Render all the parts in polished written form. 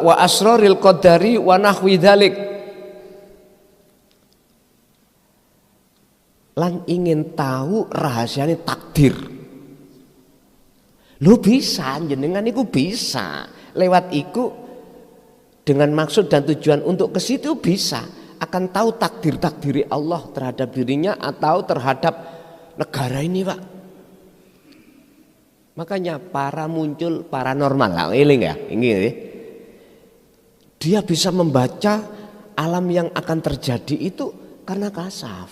wa asraril qadari wa nahwi dzalik. Lan ingin tahu rahasianya takdir. Lu bisa, jenengan iku bisa lewat iku dengan maksud dan tujuan untuk ke situ bisa akan tahu takdir-takdiri Allah terhadap dirinya atau terhadap negara ini, Pak. Makanya muncul paranormal lah, ini dia bisa membaca alam yang akan terjadi itu karena kasaf.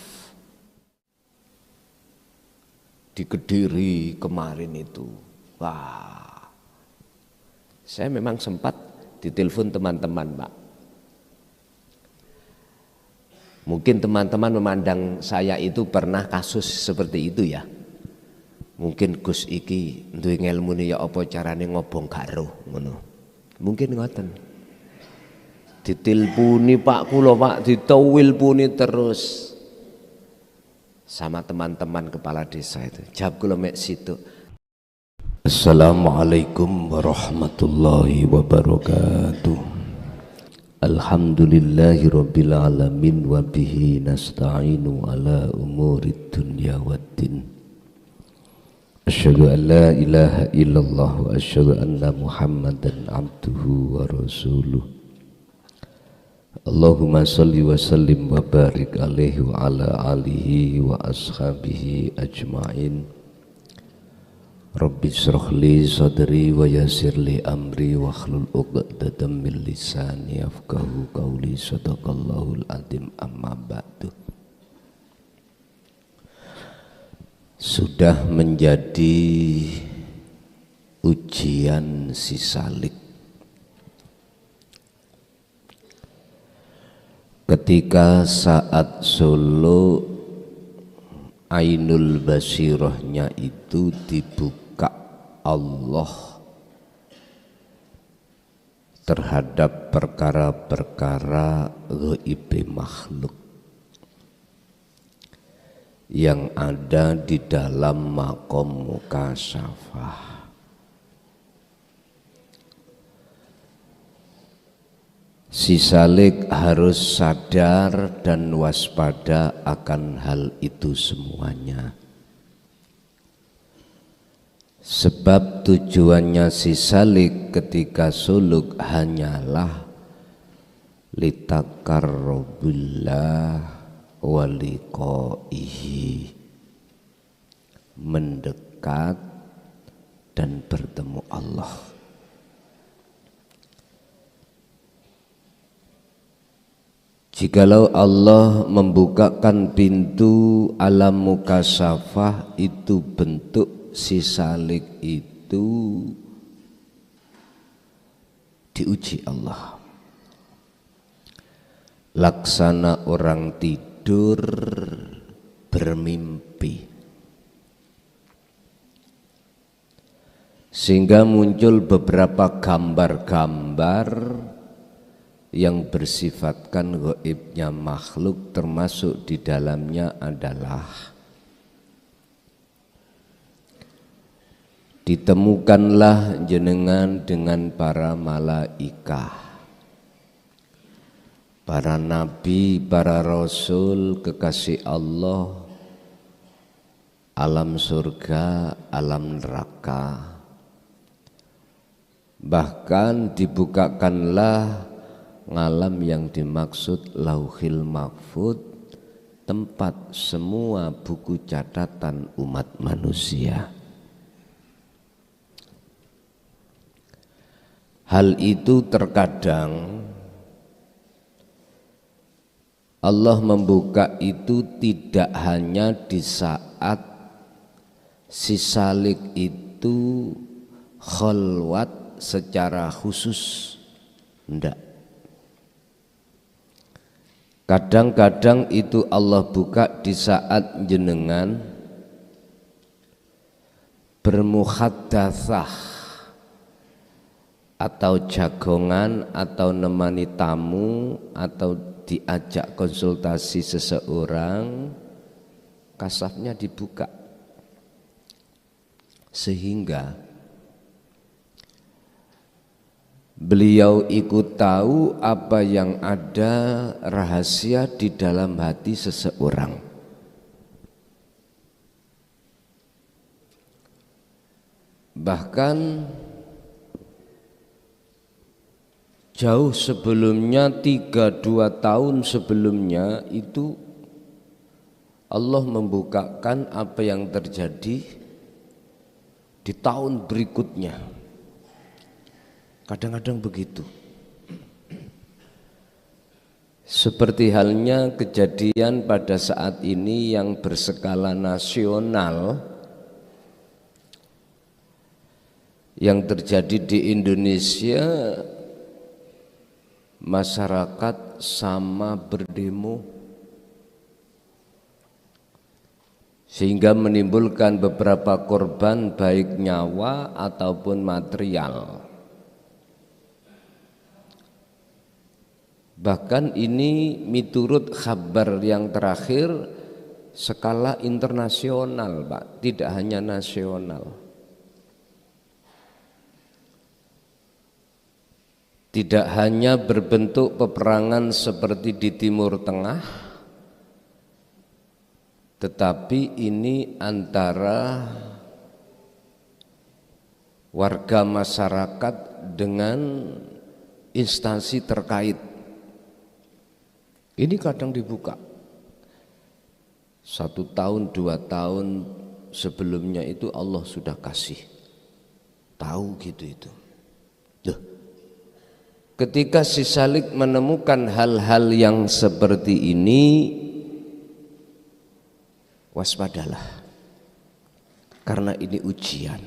Di Kediri kemarin itu, wah, saya memang sempat ditelepon teman-teman, Pak. Mungkin teman-teman memandang saya itu pernah kasus seperti itu ya. Mungkin Gus iki duwe ngelmune ya apa carane ngobong gak roh ngono. Mungkin ngoten. Diteleponi Pak kula Pak, ditawilpuni terus sama teman-teman kepala desa itu. Jawab kula mek situ. Assalamualaikum warahmatullahi wabarakatuh. Alhamdulillahi rabbil alamin wa bihi nasta'inu ala umurid dunya waddin. Asyhadu an la ilaha illallah wa asyhadu anna Muhammadan abduhu wa rasuluh. Allahumma salli wa sallim wa barik alaihi wa ala alihi wa ashabihi ajma'in. Rabbi shrah li sadri wa yassir li amri wa hlul 'uqdatam min lisani yafqahu qawli. Shadaqallahul azim. Amma ba'du. Sudah menjadi ujian si Salik ketika saat Solo Ainul Basirahnya itu dibuka Allah terhadap perkara-perkara gaib makhluk yang ada di dalam maqam mukasyafah. Si Salik harus sadar dan waspada akan hal itu semuanya. Sebab tujuannya si Salik ketika suluk hanyalah litakarrobillah waliqaihi, mendekat dan bertemu Allah. Jikalau Allah membukakan pintu alam mukasyafah, itu bentuk si Salik itu diuji Allah. Laksana orang tidur bermimpi, sehingga muncul beberapa gambar-gambar yang bersifatkan gaibnya makhluk, termasuk di dalamnya adalah ditemukanlah jenengan dengan para malaikah, para nabi, para rasul, kekasih Allah, alam surga, alam neraka. Bahkan dibukakanlah ngalam yang dimaksud Lauhil Mahfud, tempat semua buku catatan umat manusia. Hal itu terkadang Allah membuka itu tidak hanya di saat si Salik itu khalwat secara khusus, enggak. Kadang-kadang itu Allah buka di saat jenengan bermuhaddatsah atau jagongan atau nemani tamu atau diajak konsultasi seseorang, kasafnya dibuka sehingga Beliau ikut tahu apa yang ada rahasia di dalam hati seseorang. Bahkan jauh sebelumnya, 3-2 tahun sebelumnya itu Allah membukakan apa yang terjadi di tahun berikutnya. Kadang-kadang begitu. Seperti halnya kejadian pada saat ini yang berskala nasional yang terjadi di Indonesia, masyarakat sama berdemo sehingga menimbulkan beberapa korban baik nyawa ataupun material. Bahkan ini miturut kabar yang terakhir skala internasional, Pak, tidak hanya nasional. Tidak hanya berbentuk peperangan seperti di Timur Tengah, tetapi ini antara warga masyarakat dengan instansi terkait. Ini kadang dibuka 1 tahun 2 tahun sebelumnya itu Allah sudah kasih tahu gitu itu. Duh. Ketika si Salik menemukan hal-hal yang seperti ini, waspadalah, karena ini ujian.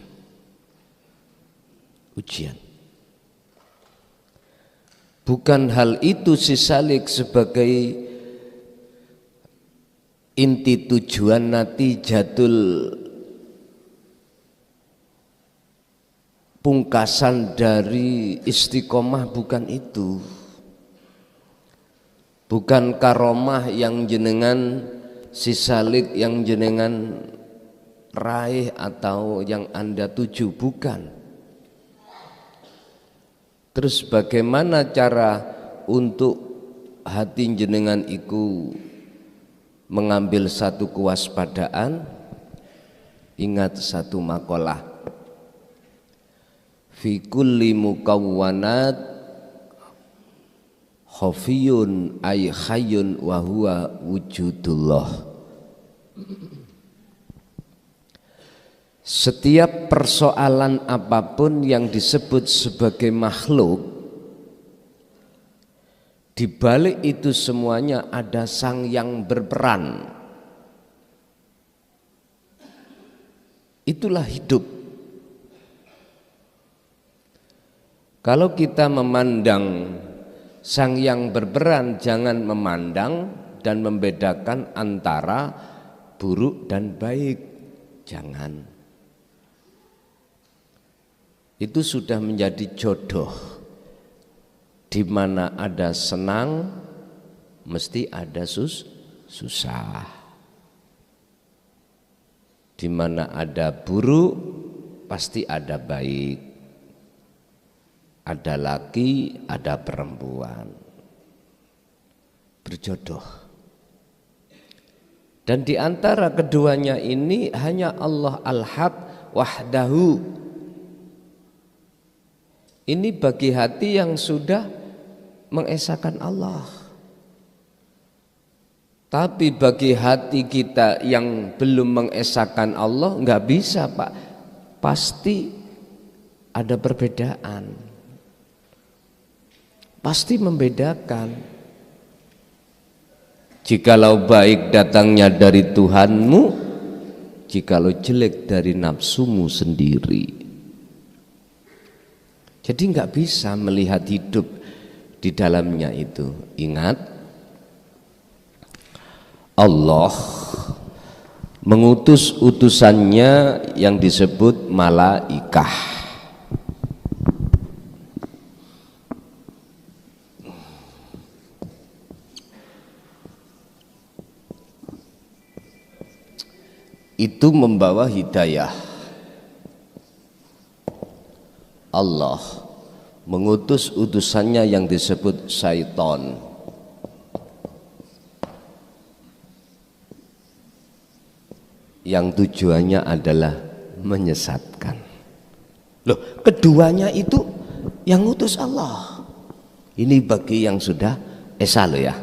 Bukan hal itu si Salik sebagai inti tujuan natijatul pungkasan dari istiqomah, bukan itu. Bukan karomah yang jenengan si Salik yang jenengan raih atau yang Anda tuju, bukan. Terus bagaimana cara untuk hati jenengan iku mengambil satu kewaspadaan? Ingat satu makalah, fi kulli mukawwanat khafiyun ay hayyun wa huwa wujudullah. Setiap persoalan apapun yang disebut sebagai makhluk, di balik itu semuanya ada sang yang berperan. Itulah hidup. Kalau kita memandang sang yang berperan, jangan memandang dan membedakan antara buruk dan baik. Jangan. Itu sudah menjadi jodoh. Di mana ada senang, mesti ada susah. Di mana ada buruk, pasti ada baik. Ada laki, ada perempuan. Berjodoh. Dan di antara keduanya ini hanya Allah Al-Haq wahdahu. Ini bagi hati yang sudah mengesahkan Allah. Tapi bagi hati kita yang belum mengesahkan Allah, enggak bisa, Pak. Pasti ada perbedaan. Pasti membedakan. Jikalau baik datangnya dari Tuhanmu, jikalau jelek dari nafsumu sendiri. Jadi enggak bisa melihat hidup di dalamnya itu. Ingat, Allah mengutus utusannya yang disebut malaikah. Itu membawa hidayah. Allah mengutus utusannya yang disebut syaitan. Yang tujuannya adalah menyesatkan. Loh, keduanya itu yang utus Allah. Ini bagi yang sudah esa loh ya.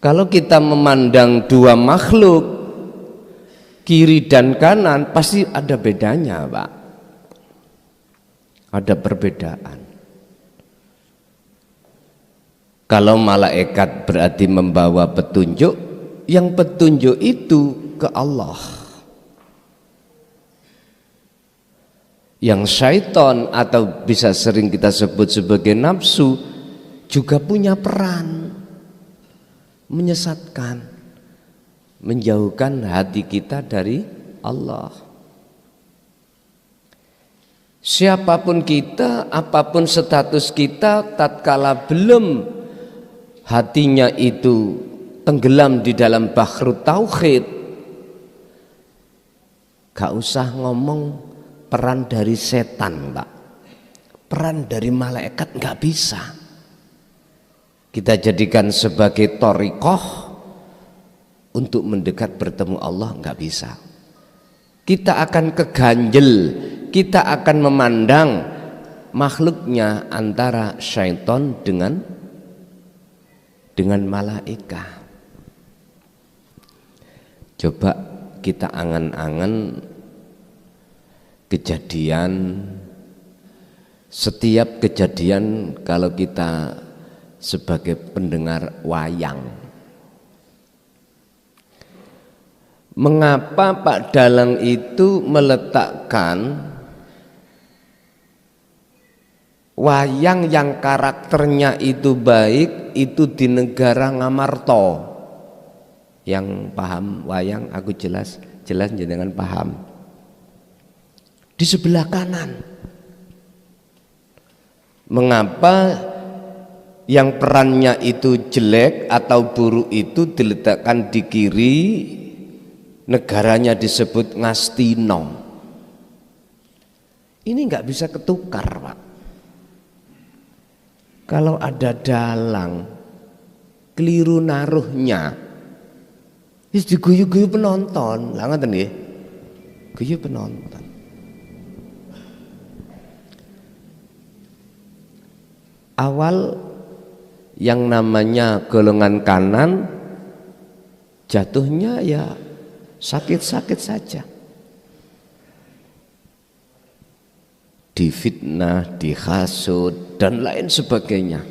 Kalau kita memandang dua makhluk kiri dan kanan, pasti ada bedanya, Pak. Ada perbedaan. Kalau malaikat berarti membawa petunjuk, yang petunjuk itu ke Allah. Yang syaitan atau bisa sering kita sebut sebagai nafsu juga punya peran menyesatkan, menjauhkan hati kita dari Allah. Siapapun kita, apapun status kita, tatkala belum hatinya itu tenggelam di dalam bahrut tauhid, gak usah ngomong peran dari setan, Pak. Peran dari malaikat gak bisa kita jadikan sebagai thariqah untuk mendekat bertemu Allah, nggak bisa. Kita akan keganjel, kita akan memandang makhluknya antara syaitan dengan malaikat. Coba kita angan-angan kejadian, setiap kejadian kalau kita sebagai pendengar wayang. Mengapa Pak Dalang itu meletakkan wayang yang karakternya itu baik itu di negara Ngamarta? Yang paham wayang aku jelas jenengan paham. Di sebelah kanan. Mengapa yang perannya itu jelek atau buruk itu diletakkan di kiri, negaranya disebut Ngastina? Ini nggak bisa ketukar, Pak. Kalau ada dalang keliru naruhnya, wis diguyu-guyu penonton. Lah ngoten nggih. Guyu penonton. Awal yang namanya golongan kanan jatuhnya ya sakit-sakit saja, difitnah, dihasut dan lain sebagainya.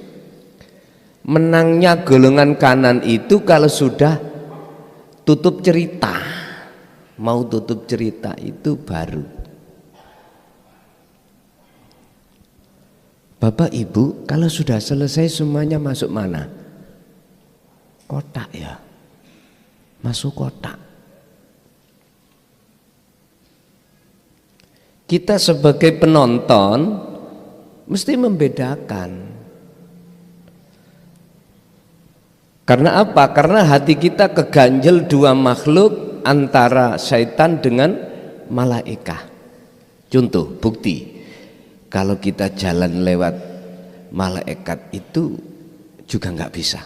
Menangnya golongan kanan itu kalau sudah tutup cerita, mau tutup cerita itu baru. Bapak Ibu, kalau sudah selesai semuanya masuk mana? Kotak ya, masuk kotak. Kita sebagai penonton mesti membedakan. Karena apa? Karena hati kita keganjel dua makhluk antara syaitan dengan malaikat. Contoh, bukti. Kalau kita jalan lewat malaikat itu juga nggak bisa,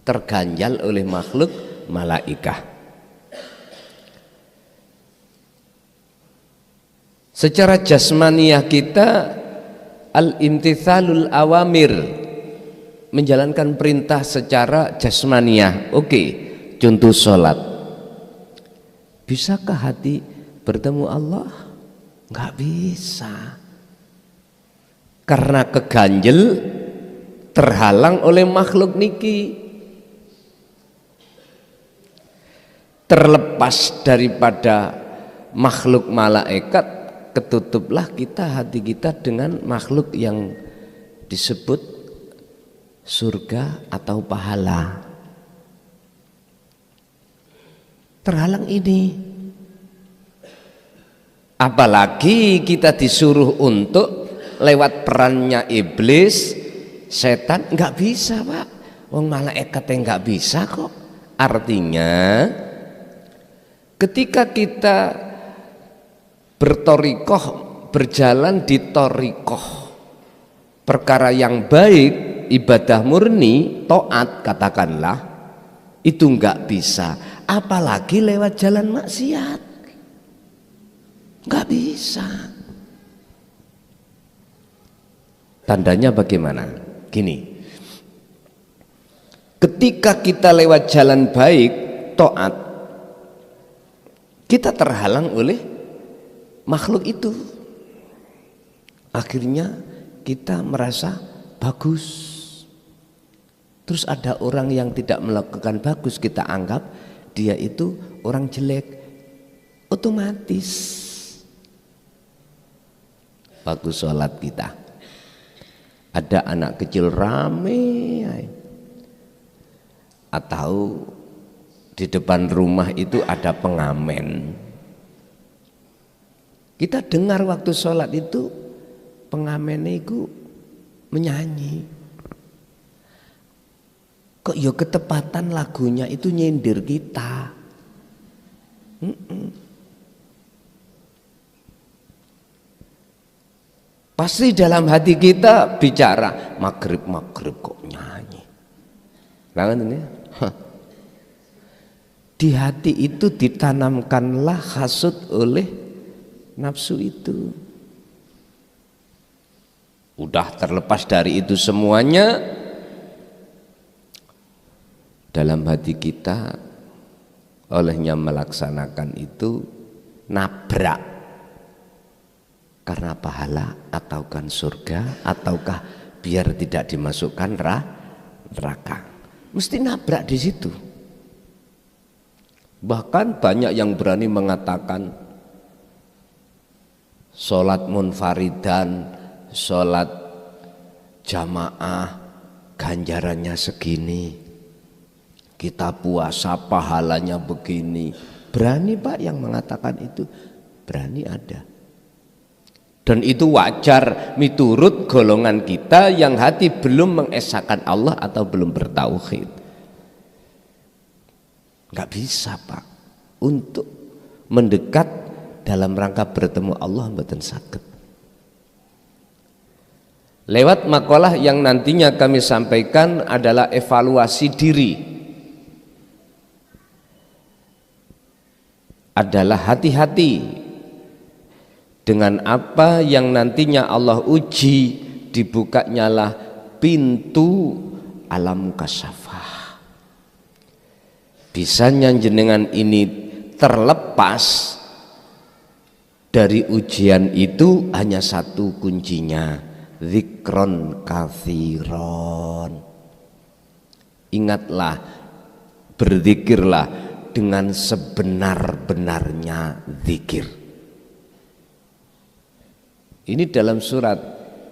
terganjal oleh makhluk malaikat. Secara jasmaniah kita al-imtithalul awamir, menjalankan perintah secara jasmaniah. Oke, contoh sholat. Bisakah hati bertemu Allah? Nggak bisa. Karena keganjel, terhalang oleh makhluk niki. Terlepas daripada makhluk malaikat, ketutuplah kita hati kita dengan makhluk yang disebut surga atau pahala. Terhalang ini. Apalagi kita disuruh untuk lewat perannya iblis, setan, nggak bisa, Pak. Wong malaikat yang nggak bisa kok. Artinya ketika kita bertorikoh, berjalan di torikoh, perkara yang baik, ibadah murni, taat katakanlah, itu enggak bisa, apalagi lewat jalan maksiat, enggak bisa. Tandanya bagaimana? Gini, ketika kita lewat jalan baik, taat, kita terhalang oleh makhluk itu. Akhirnya kita merasa bagus. Terus ada orang yang tidak melakukan bagus, kita anggap dia itu orang jelek. Otomatis bagus sholat kita. Ada anak kecil rame, atau di depan rumah itu ada pengamen. Kita dengar waktu sholat itu pengamen itu menyanyi. Kok ya ketepatan lagunya itu nyindir kita. Pasti dalam hati kita bicara, maghrib kok nyanyi. Langan ini. Di hati itu ditanamkanlah hasud oleh nafsu itu. Udah terlepas dari itu semuanya, dalam hati kita olehnya melaksanakan itu nabrak. Karena pahala ataukah surga ataukah biar tidak dimasukkan neraka. Mesti nabrak di situ. Bahkan banyak yang berani mengatakan sholat munfaridan, sholat jamaah ganjarannya segini, kita puasa pahalanya begini. Berani Pak yang mengatakan itu? Berani ada. Dan itu wajar miturut golongan kita yang hati belum mengesahkan Allah atau belum bertauhid. Gak bisa Pak, untuk mendekat dalam rangka bertemu Allah mboten saged. Lewat makalah yang nantinya kami sampaikan adalah evaluasi diri, adalah hati-hati dengan apa yang nantinya Allah uji, dibukanyalah pintu alam kasyafah. Bisanya jenengan ini terlepas dari ujian itu hanya satu kuncinya, zikron katsiron. Ingatlah, berzikirlah dengan sebenar-benarnya zikir. Ini dalam surat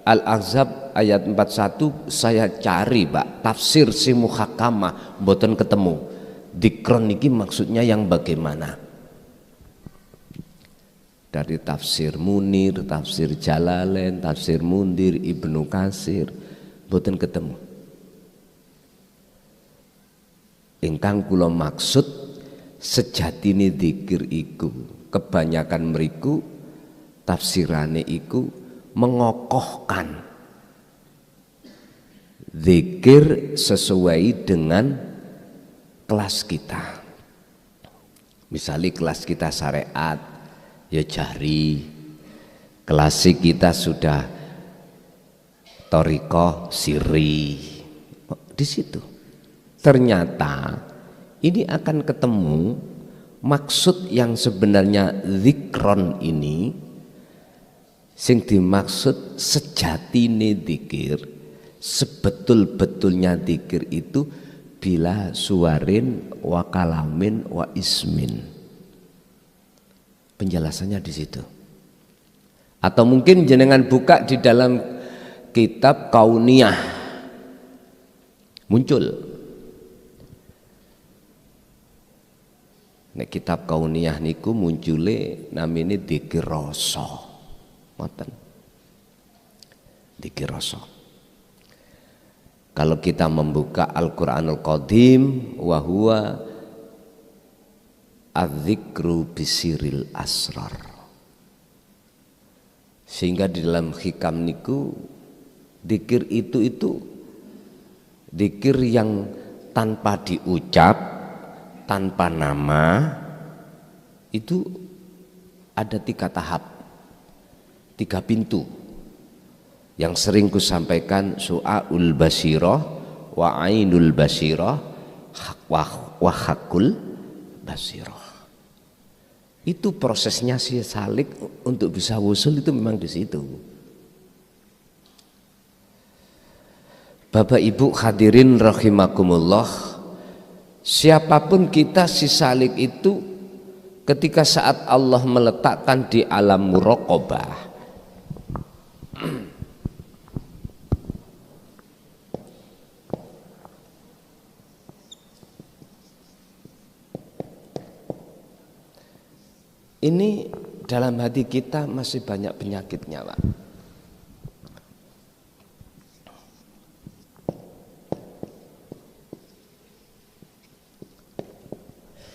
Al-Ahzab ayat 41 saya cari Pak, tafsir si muhakamah mboten ketemu. Dzikron niki maksudnya yang bagaimana? Dari tafsir Munir, tafsir Jalalain, tafsir Mundir, Ibnu Katsir mboten ketemu. Ingkang kula maksud sejatine dzikir iku kebanyakan mriku tafsirane iku mengokohkan zikir sesuai dengan kelas kita. Misalnya kelas kita syariat ya jari, kelas kita sudah thariqah siri. Di situ ternyata ini akan ketemu maksud yang sebenarnya zikron ini. Sing dimaksud sejatine dzikir, sebetul-betulnya dzikir itu bila suwarin wa kalamin wa ismin. Penjelasannya di situ. Atau mungkin jenengan buka di dalam kitab Kauniyah, muncul. Nek kitab Kauniyah niku muncule namine dzikir rasa. Dzikir rasa. Kalau kita membuka Al-Qur'anul Qadim, wa huwa adzikru bisiril asrar. Sehingga di dalam hikam niku dzikir itu dzikir yang tanpa diucap, tanpa nama, itu ada 3 tahap, 3 pintu yang sering ku sampaikan: su'aul basirah, wa ainul basirah, wa hakul basirah. Itu prosesnya si salik untuk bisa wusul itu memang di situ. Bapak Ibu hadirin rahimakumullah, siapapun kita, si salik itu ketika saat Allah meletakkan di alam muraqabah, ini dalam hati kita masih banyak penyakitnya, Pak.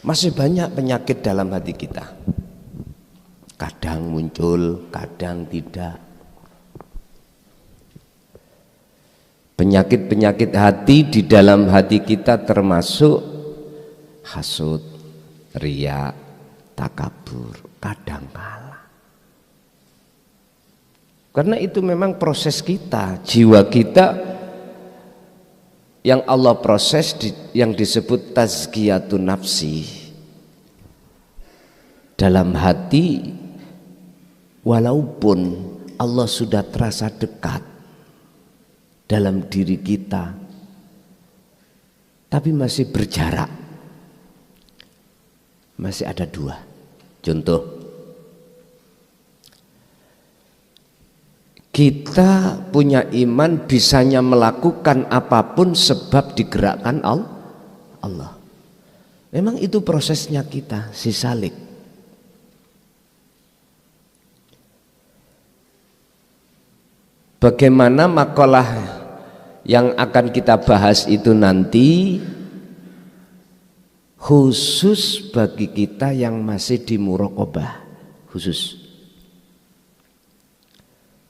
Masih banyak penyakit dalam hati kita. Kadang muncul, kadang tidak. Penyakit-penyakit hati di dalam hati kita termasuk hasud, riya, takabur, kadang kala. Karena itu memang proses kita, jiwa kita yang Allah proses yang disebut tazkiyatun nafsi. Dalam hati, walaupun Allah sudah terasa dekat dalam diri kita, tapi masih berjarak, masih ada 2. Contoh, kita punya iman bisanya melakukan apapun sebab digerakkan Allah. Memang itu prosesnya kita, si salik. Bagaimana makalah yang akan kita bahas itu nanti khusus bagi kita yang masih di muraqabah, khusus.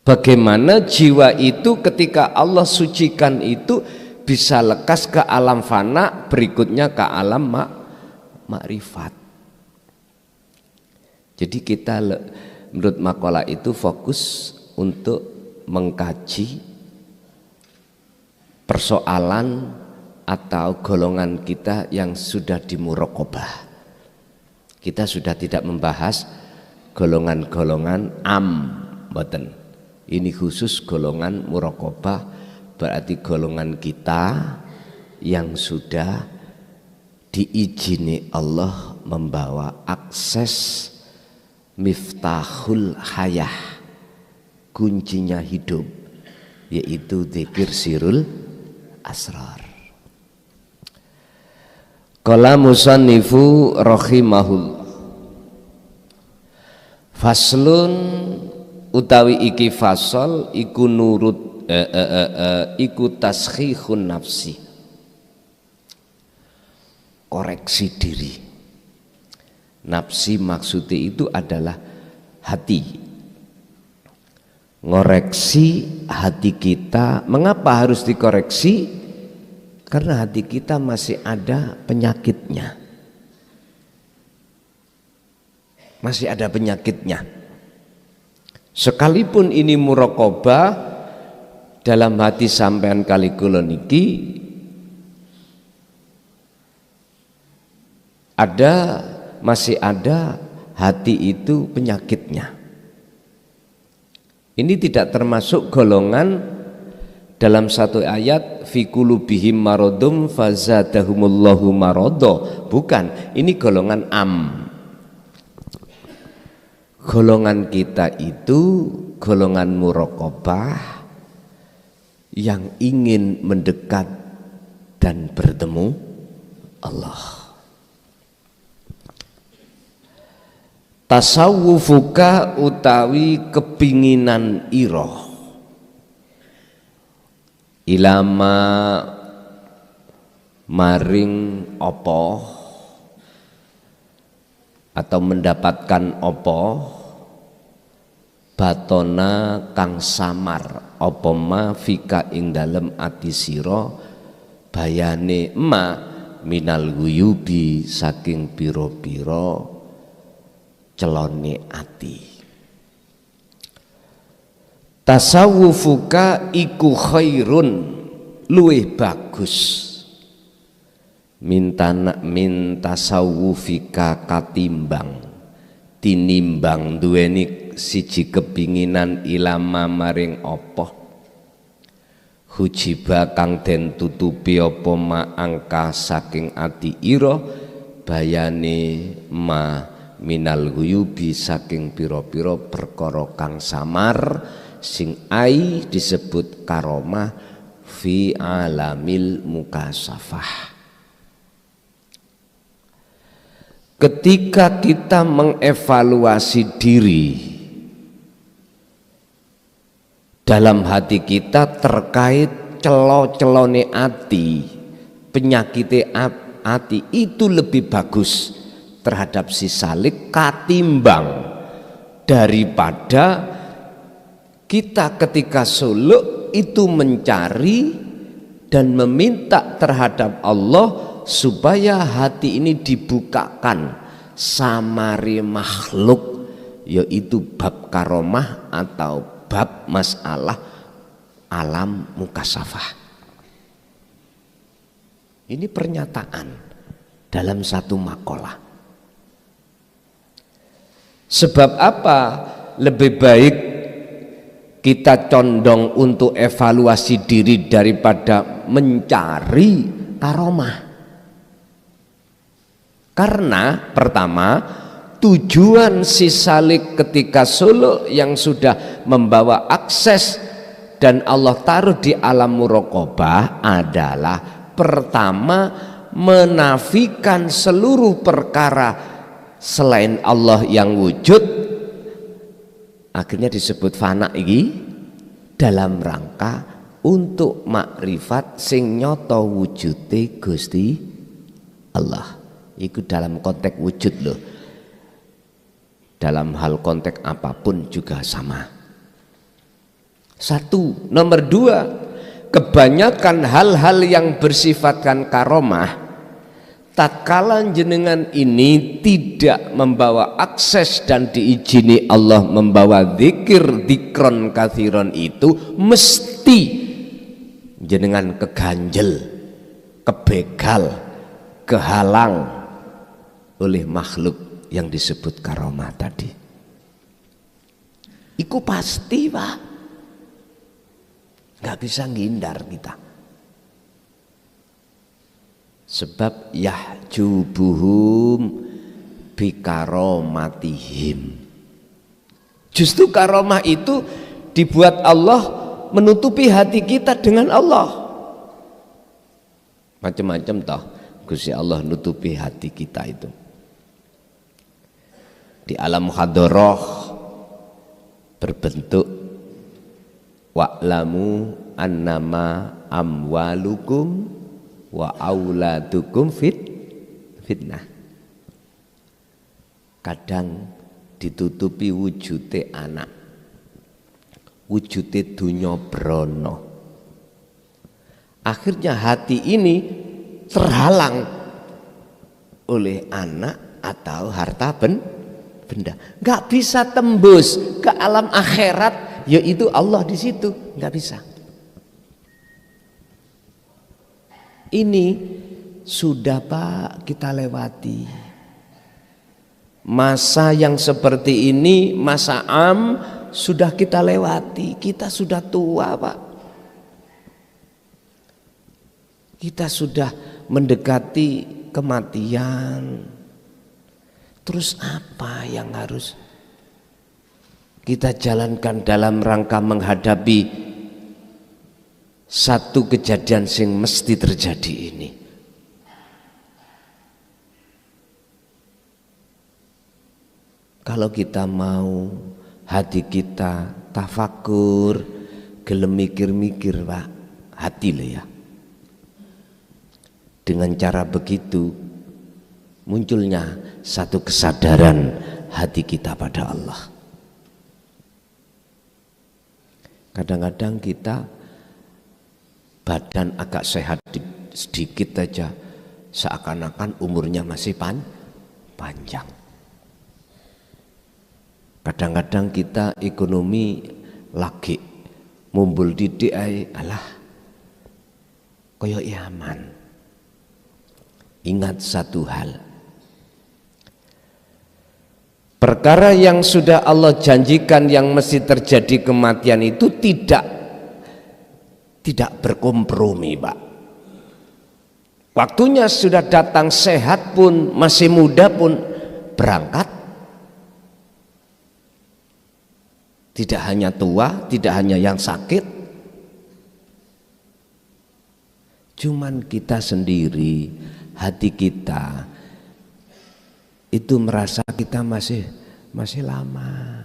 Bagaimana jiwa itu ketika Allah sucikan itu bisa lekas ke alam fana, berikutnya ke alam makrifat. Jadi kita menurut makalah itu fokus untuk mengkaji persoalan atau golongan kita yang sudah di muraqabah. Kita sudah tidak membahas golongan-golongan boten. Ini khusus golongan muraqabah, berarti golongan kita yang sudah diizini Allah membawa akses miftahul hayah, kuncinya hidup, yaitu dzikir sirul asrar. Qala musannifu rahimahullah, faslun utawi iki fasal iku nurut iku taskhihun nafsi, koreksi diri. Nafsi maksudnya itu adalah hati, ngoreksi hati kita. Mengapa harus dikoreksi? Karena hati kita masih ada penyakitnya, masih ada penyakitnya. Sekalipun ini muraqabah dalam hati sampean kali kula niki masih ada hati itu penyakitnya. Ini tidak termasuk golongan dalam satu ayat fi qulubihim maradum fazadahumullahu marada. Bukan, ini golongan golongan kita itu golongan muraqabah yang ingin mendekat dan bertemu Allah. Tasawufuka utawi kepinginan iroh ilama maring opo atau mendapatkan opo batona kang samar apa ma fika ing dalem ati sira bayane ma minal guyubi saking pira-pira celone ati. Tasawufuka iku khairun luwih bagus min tasawufika katimbang tinimbang duweni siji kepinginan ilama maring apa hujiba kang den tutupi apa ma angka saking ati ira bayane ma minal guyubi saking pira-pira perkara kang samar sing ai disebut karomah fi alamil mukasafah. Ketika kita mengevaluasi diri dalam hati kita terkait celo-celone ati, penyakite ati itu lebih bagus terhadap si salik katimbang daripada kita ketika suluk itu mencari dan meminta terhadap Allah supaya hati ini dibukakan samari makhluk, yaitu bab karomah atau bab masalah alam mukasafah. Ini pernyataan dalam satu makalah. Sebab apa lebih baik kita condong untuk evaluasi diri daripada mencari karomah? Karena pertama, tujuan si salik ketika suluk yang sudah membawa akses dan Allah taruh di alam muraqabah adalah pertama menafikan seluruh perkara selain Allah yang wujud, akhirnya disebut fana iki dalam rangka untuk makrifat sing nyoto wujude Gusti Allah. Itu dalam konteks wujud loh. Dalam hal konteks apapun juga sama. Satu, nomor dua, kebanyakan hal-hal yang bersifatkan karomah tatkala jenengan ini tidak membawa akses dan diizini Allah membawa zikir dikron kathiron itu mesti jenengan keganjel, kebegal, kehalang oleh makhluk yang disebut karomah tadi. Iku pasti Pak, nggak bisa ngindar kita. Sebab yahjubuhum bikaromatihim. Justru karomah itu dibuat Allah menutupi hati kita dengan Allah. Macam-macam toh Gusti Allah nutupi hati kita itu. Di alam hadoroh berbentuk wa'lamu annama amwalukum wa auladukum fitnah. Kadang ditutupi wujude anak, wujude dunya brono. Akhirnya hati ini terhalang oleh anak atau harta benda, nggak bisa tembus ke alam akhirat, yaitu Allah di situ, nggak bisa. Ini sudah Pak kita lewati. Masa yang seperti ini, masa am sudah kita lewati. Kita sudah tua Pak. Kita sudah mendekati kematian. Terus apa yang harus kita jalankan dalam rangka menghadapi satu kejadian yang mesti terjadi ini? Kalau kita mau hati kita tafakur, gelem mikir-mikir Pak, hati loh ya. Dengan cara begitu munculnya satu kesadaran hati kita pada Allah. Kadang-kadang kita badan agak sehat sedikit aja, seakan-akan umurnya masih panjang. Kadang-kadang kita ekonomi lagi mumbul didik alah koyo aman. Ingat satu hal, perkara yang sudah Allah janjikan yang mesti terjadi kematian itu tidak berkompromi, Pak. Waktunya sudah datang, sehat pun, masih muda pun berangkat. Tidak hanya tua, tidak hanya yang sakit. Cuman kita sendiri, hati kita itu merasa kita masih lama.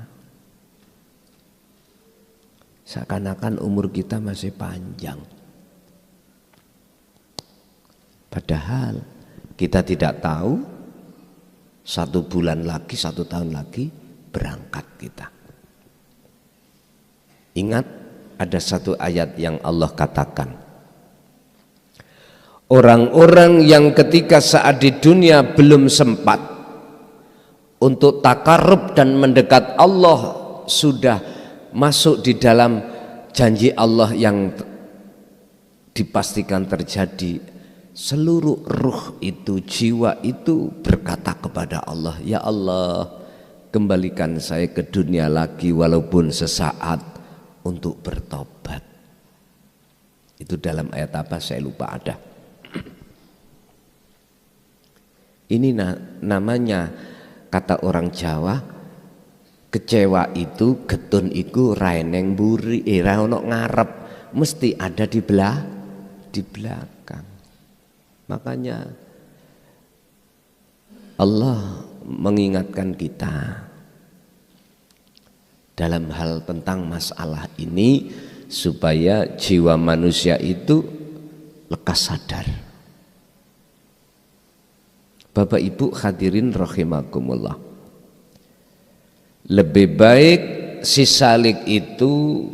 Seakan-akan umur kita masih panjang. Padahal kita tidak tahu 1 bulan lagi, 1 tahun lagi berangkat kita. Ingat, ada satu ayat yang Allah katakan, orang-orang yang ketika saat di dunia belum sempat untuk takarub dan mendekat Allah, sudah masuk di dalam janji Allah yang dipastikan terjadi. Seluruh ruh itu, jiwa itu berkata kepada Allah, ya Allah, kembalikan saya ke dunia lagi walaupun sesaat untuk bertobat. Itu dalam ayat apa saya lupa ada. Ini namanya, kata orang Jawa, kecewa itu getun iku raeneng mburi, ra ono ngarep, mesti ada di belakang. Makanya Allah mengingatkan kita dalam hal tentang masalah ini supaya jiwa manusia itu lekas sadar. Bapak Ibu hadirin rahimakumullah, lebih baik si salik itu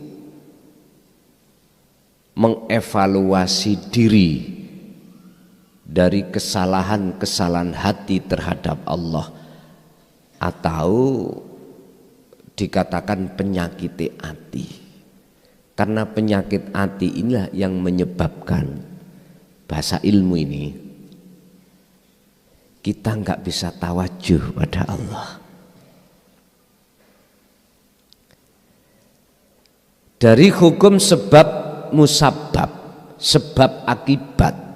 mengevaluasi diri dari kesalahan-kesalahan hati terhadap Allah, atau dikatakan penyakit hati. Karena penyakit hati inilah yang menyebabkan, bahasa ilmu ini, kita nggak bisa tawajuh pada Allah. Dari hukum sebab musabab, sebab akibat,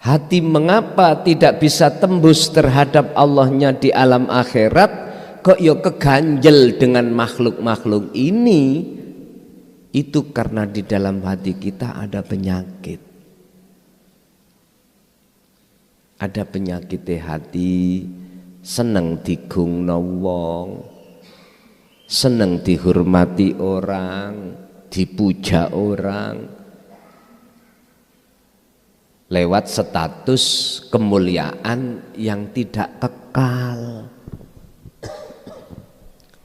hati mengapa tidak bisa tembus terhadap Allahnya di alam akhirat, kok yo keganjel dengan makhluk-makhluk ini? Itu karena di dalam hati kita ada penyakit. Ada penyakit hati, seneng digungno wong, seneng dihormati orang, dipuja orang, lewat status kemuliaan yang tidak kekal.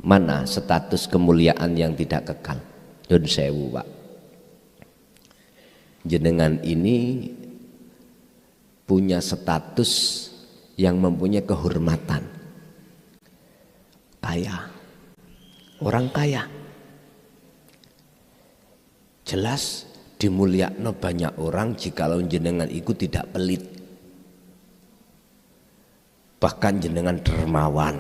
Mana status kemuliaan yang tidak kekal? Nun sewu, Pak. Jenengan ini punya status yang mempunyai kehormatan. Kaya, orang kaya. Jelas dimulyakno banyak orang jikalau jenengan itu tidak pelit. Bahkan jenengan dermawan.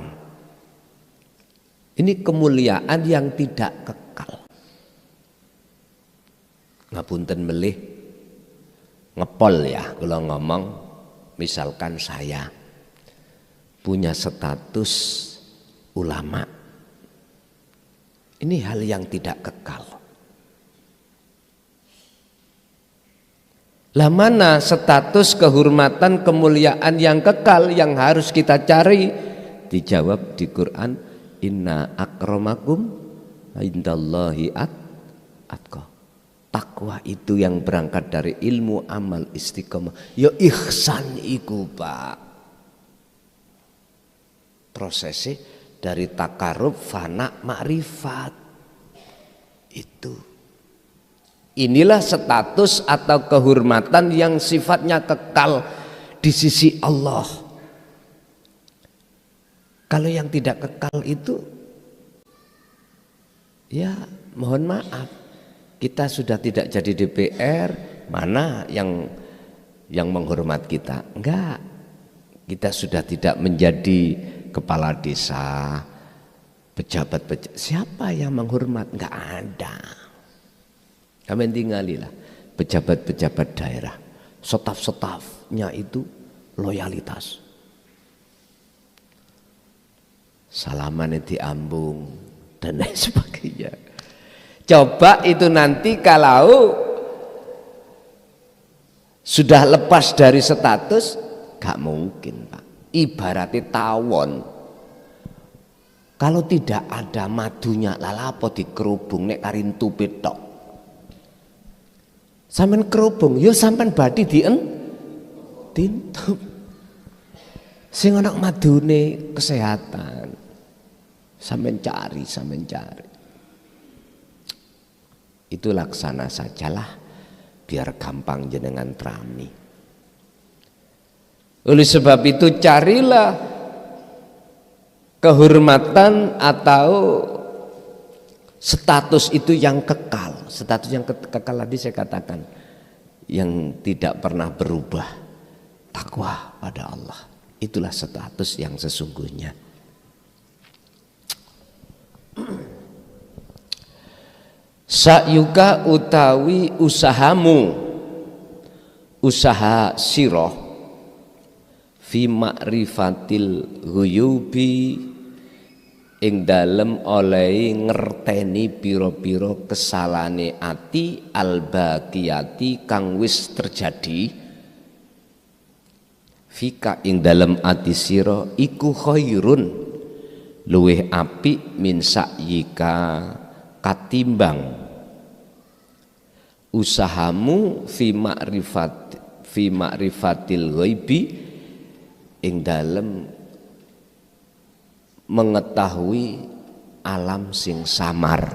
Ini kemuliaan yang tidak kekal. Ngapunten melih ngepol ya kalau ngomong, misalkan saya punya status ulama, ini hal yang tidak kekal. Lah mana status kehormatan kemuliaan yang kekal yang harus kita cari? Dijawab di Quran, inna akramakum indallahi atqa. Takwa itu yang berangkat dari ilmu, amal, istiqomah. Ya ihsan iku, Pak. Prosesnya dari takarub, fana, makrifat. Itu. Inilah status atau kehormatan yang sifatnya kekal di sisi Allah. Kalau yang tidak kekal itu, ya mohon maaf, kita sudah tidak jadi DPR, mana yang menghormat kita? Enggak. Kita sudah tidak menjadi kepala desa, pejabat, siapa yang menghormat? Enggak ada. Kami tinggalilah pejabat-pejabat daerah, staf-stafnya itu loyalitas. Salaman diambung dan lain sebagainya. Coba itu nanti kalau sudah lepas dari status, gak mungkin Pak. Ibaratnya tawon. Kalau tidak ada madunya, lalapo dikerubung nek karin tupit tok. Sampeyan kerubung, yo sampeyan badi tintup. Sing ana madune kesehatan. Sampeyan cari. Itu laksana sajalah biar gampang jenengan terami. Oleh sebab itu carilah kehormatan atau status itu yang kekal. Status yang kekal tadi saya katakan yang tidak pernah berubah, takwa pada Allah. Itulah status yang sesungguhnya. Sa'yuka utawi usahamu, usaha siroh fi ma'rifatil ghuyubi ing dalem oleh ngerteni piro-piro kesalane ati albaqiyati kang wis terjadi fika ing dalem ati sira iku khairun luweh apik min sa'yika katimbang usahamu fi ma'rifatil ghaibi ing dalem mengetahui alam sing samar,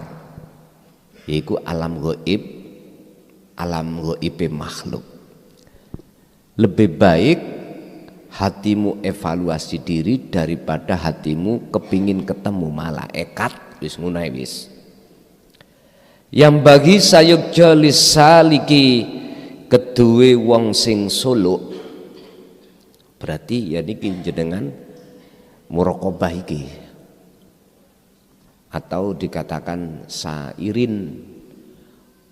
yaitu alam gaib makhluk. Lebih baik hatimu evaluasi diri daripada hatimu kepingin ketemu malaikat. Wis ngono wis. Yang bagi sayuk jalis saliki kedue wong sing suluk, berarti ya niki jenengan muraqabah iki atau dikatakan sairin,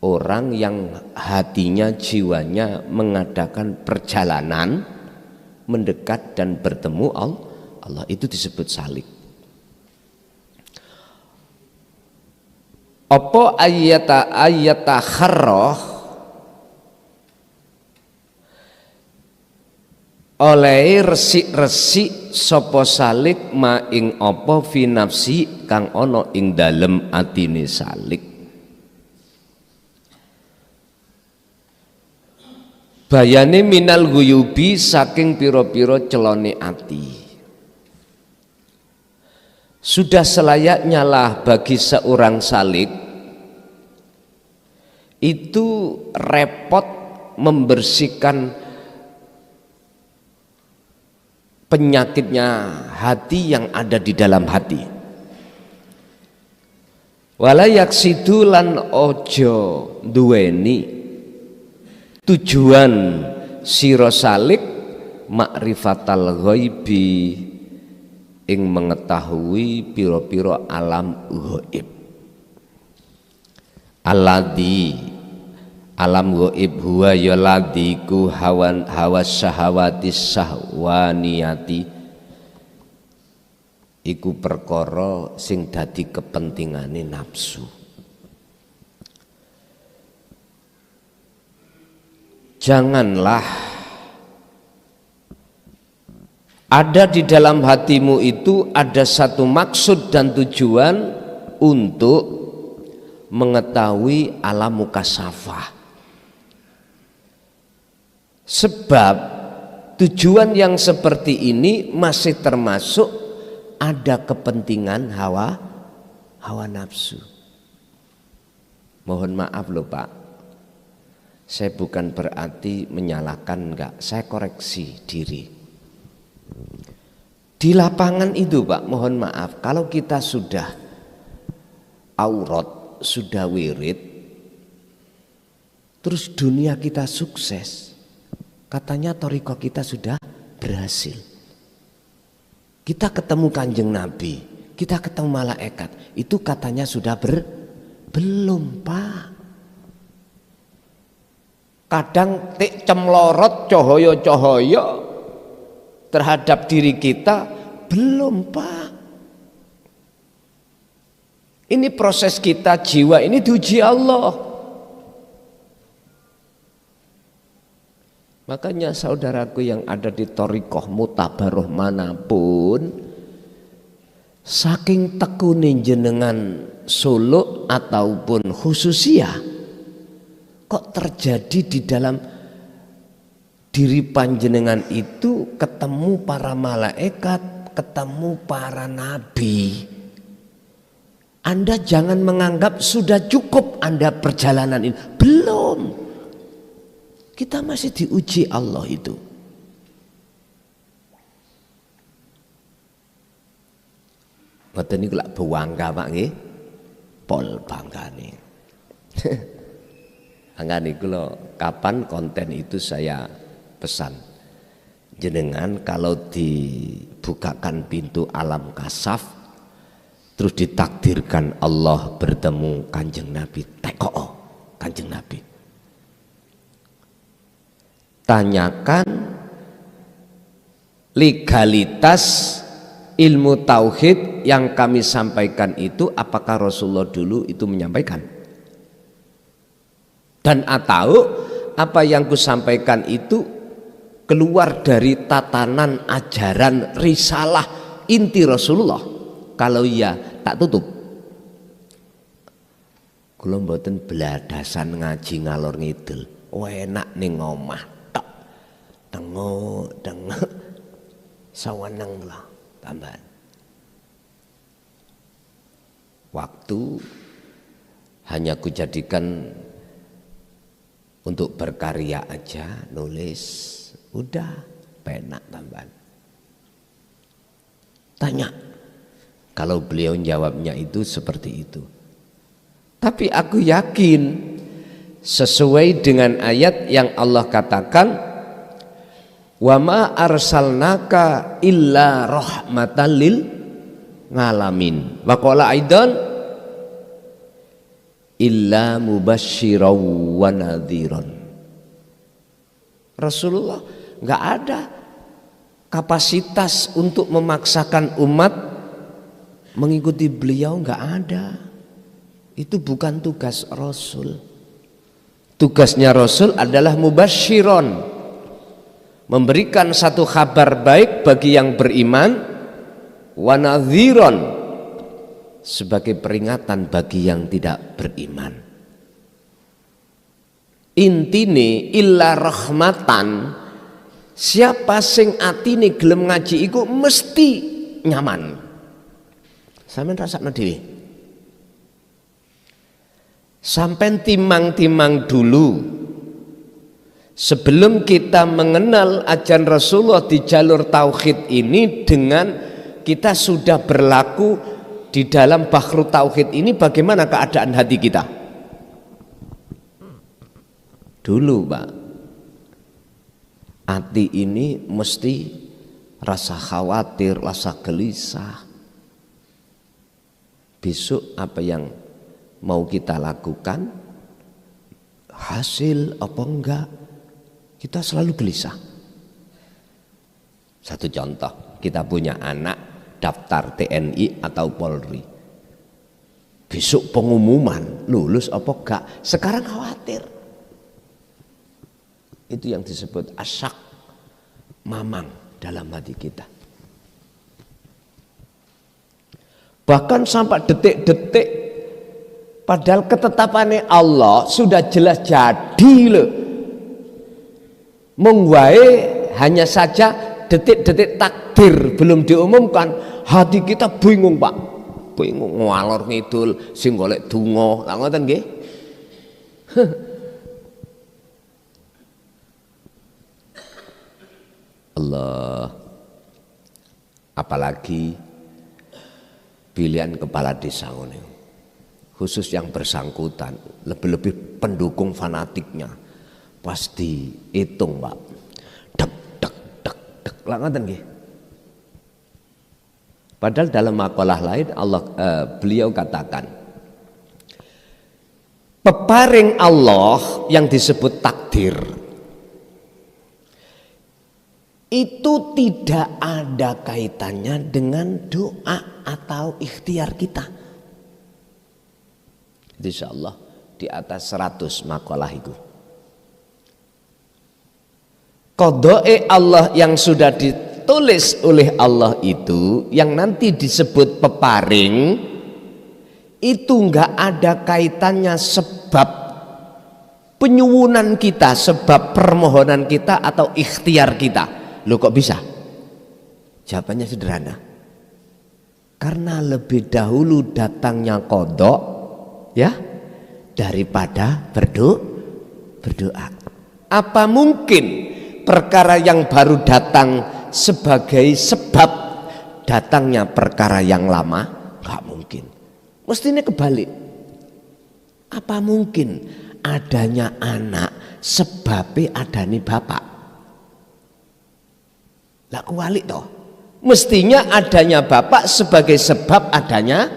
orang yang hatinya jiwanya mengadakan perjalanan mendekat dan bertemu Allah, itu disebut salik. Apa ayata kharrah oleh resik-resik sapa salik ma ing apa fi nafsi kang ana ing dalem atine salik. Bayane minal ghuyubi saking pira-pira celone ati. Sudah selayaknya lah bagi seorang salik itu repot membersihkan penyakitnya hati yang ada di dalam hati. Wala yaksidu lan ojo duweni tujuan sira salik ma'rifatal ghaibi ing mengetahui piro-piro alam ghaib. Alam ghaib huwa ya ladiku hawa syahawati sahwaniyati, iku perkara sing dadi kepentingane nafsu. Janganlah ada di dalam hatimu itu ada satu maksud dan tujuan untuk mengetahui alam mukasafah. Sebab tujuan yang seperti ini masih termasuk ada kepentingan hawa nafsu. Mohon maaf loh Pak, saya bukan berarti menyalahkan, enggak, saya koreksi diri. Di lapangan itu Pak, mohon maaf, kalau kita sudah aurat, sudah wirid, terus dunia kita sukses, katanya thariqah kita sudah berhasil. Kita ketemu Kanjeng Nabi, kita ketemu malaikat, itu katanya sudah belum Pak. Kadang tik cemlorot cahaya-cahaya terhadap diri kita, belum Pak. Ini proses kita, jiwa ini diuji Allah. Makanya saudaraku yang ada di thariqah mutabaroh manapun, saking tekune jenengan suluk ataupun khususiyah, kok terjadi di dalam diri panjenengan itu ketemu para malaikat, ketemu para nabi. Anda jangan menganggap sudah cukup Anda perjalanan ini. Belum. Kita masih diuji Allah itu. Ngoten niku lak bangga Pak nggih. Pol banggane. Anggane kula kapan konten itu saya pesan. Jenengan kalau dibukakan pintu alam kasaf, terus ditakdirkan Allah bertemu Kanjeng Nabi, teko Kanjeng Nabi. Tanyakan legalitas ilmu tauhid yang kami sampaikan itu, apakah Rasulullah dulu itu menyampaikan? Dan atau apa yang kusampaikan itu keluar dari tatanan ajaran risalah inti Rasulullah? Kalau iya, tak tutup. Kula mboten bladasan ngaji ngalor ngidul. Enak ning omah tok. Dengok saweneng lah tambahan. Waktu hanya kujadikan untuk berkarya aja, nulis, udah penak tambahan. Tanya, kalau beliau jawabnya itu seperti itu. Tapi aku yakin sesuai dengan ayat yang Allah katakan, wa ma arsalnaka illa rahmatan lil ngalamin. Wa qala aidan illa mubasysyiran wa nadhiran. Rasulullah enggak ada kapasitas untuk memaksakan umat mengikuti beliau, enggak ada. Itu bukan tugas Rasul. Tugasnya Rasul adalah mubasysyiran, memberikan satu kabar baik bagi yang beriman, wa nadhiran, sebagai peringatan bagi yang tidak beriman. Intine illa rahmatan, siapa sing atine gelem ngaji iku mesti nyaman. Sampeyan rasakno dhewe. Sampai timang-timang dulu, sebelum kita mengenal ajaran Rasulullah di jalur tauhid ini, dengan kita sudah berlaku di dalam bahru tauhid ini, bagaimana keadaan hati kita dulu Pak? Hati ini mesti rasa khawatir, rasa gelisah. Besok apa yang mau kita lakukan, hasil apa enggak, kita selalu gelisah. Satu contoh, kita punya anak daftar TNI atau Polri, besok pengumuman lulus apa enggak, sekarang khawatir. Itu yang disebut asyak, mamang dalam hati kita. Bahkan sampai detik-detik, padahal ketetapannya Allah sudah jelas jadi loh. Mengwae hanya saja detik-detik takdir belum diumumkan, hati kita bingung Pak. Bingung ngalor ngidul sing golek donga. Lah ngoten nggih. Allah. Apalagi pilihan kepala desa ini, khusus yang bersangkutan, lebih-lebih pendukung fanatiknya, pasti hitung Pak, dek dek dek dek langatan nggih. Padahal dalam makalah lain beliau katakan, peparing Allah yang disebut takdir itu tidak ada kaitannya dengan doa atau ikhtiar kita. Insya Allah di atas 100 makalah itu. Qadhae Allah yang sudah ditulis oleh Allah itu, yang nanti disebut peparing, itu enggak ada kaitannya sebab penyuwunan kita, sebab permohonan kita atau ikhtiar kita. Loh kok bisa? Jawabannya sederhana. Karena lebih dahulu datangnya qadha ya daripada berdoa. Apa mungkin perkara yang baru datang sebagai sebab datangnya perkara yang lama? Enggak mungkin. Mestinya kebalik. Apa mungkin adanya anak sebabnya adanya bapak? Lah kualik toh. Mestinya adanya bapak sebagai sebab adanya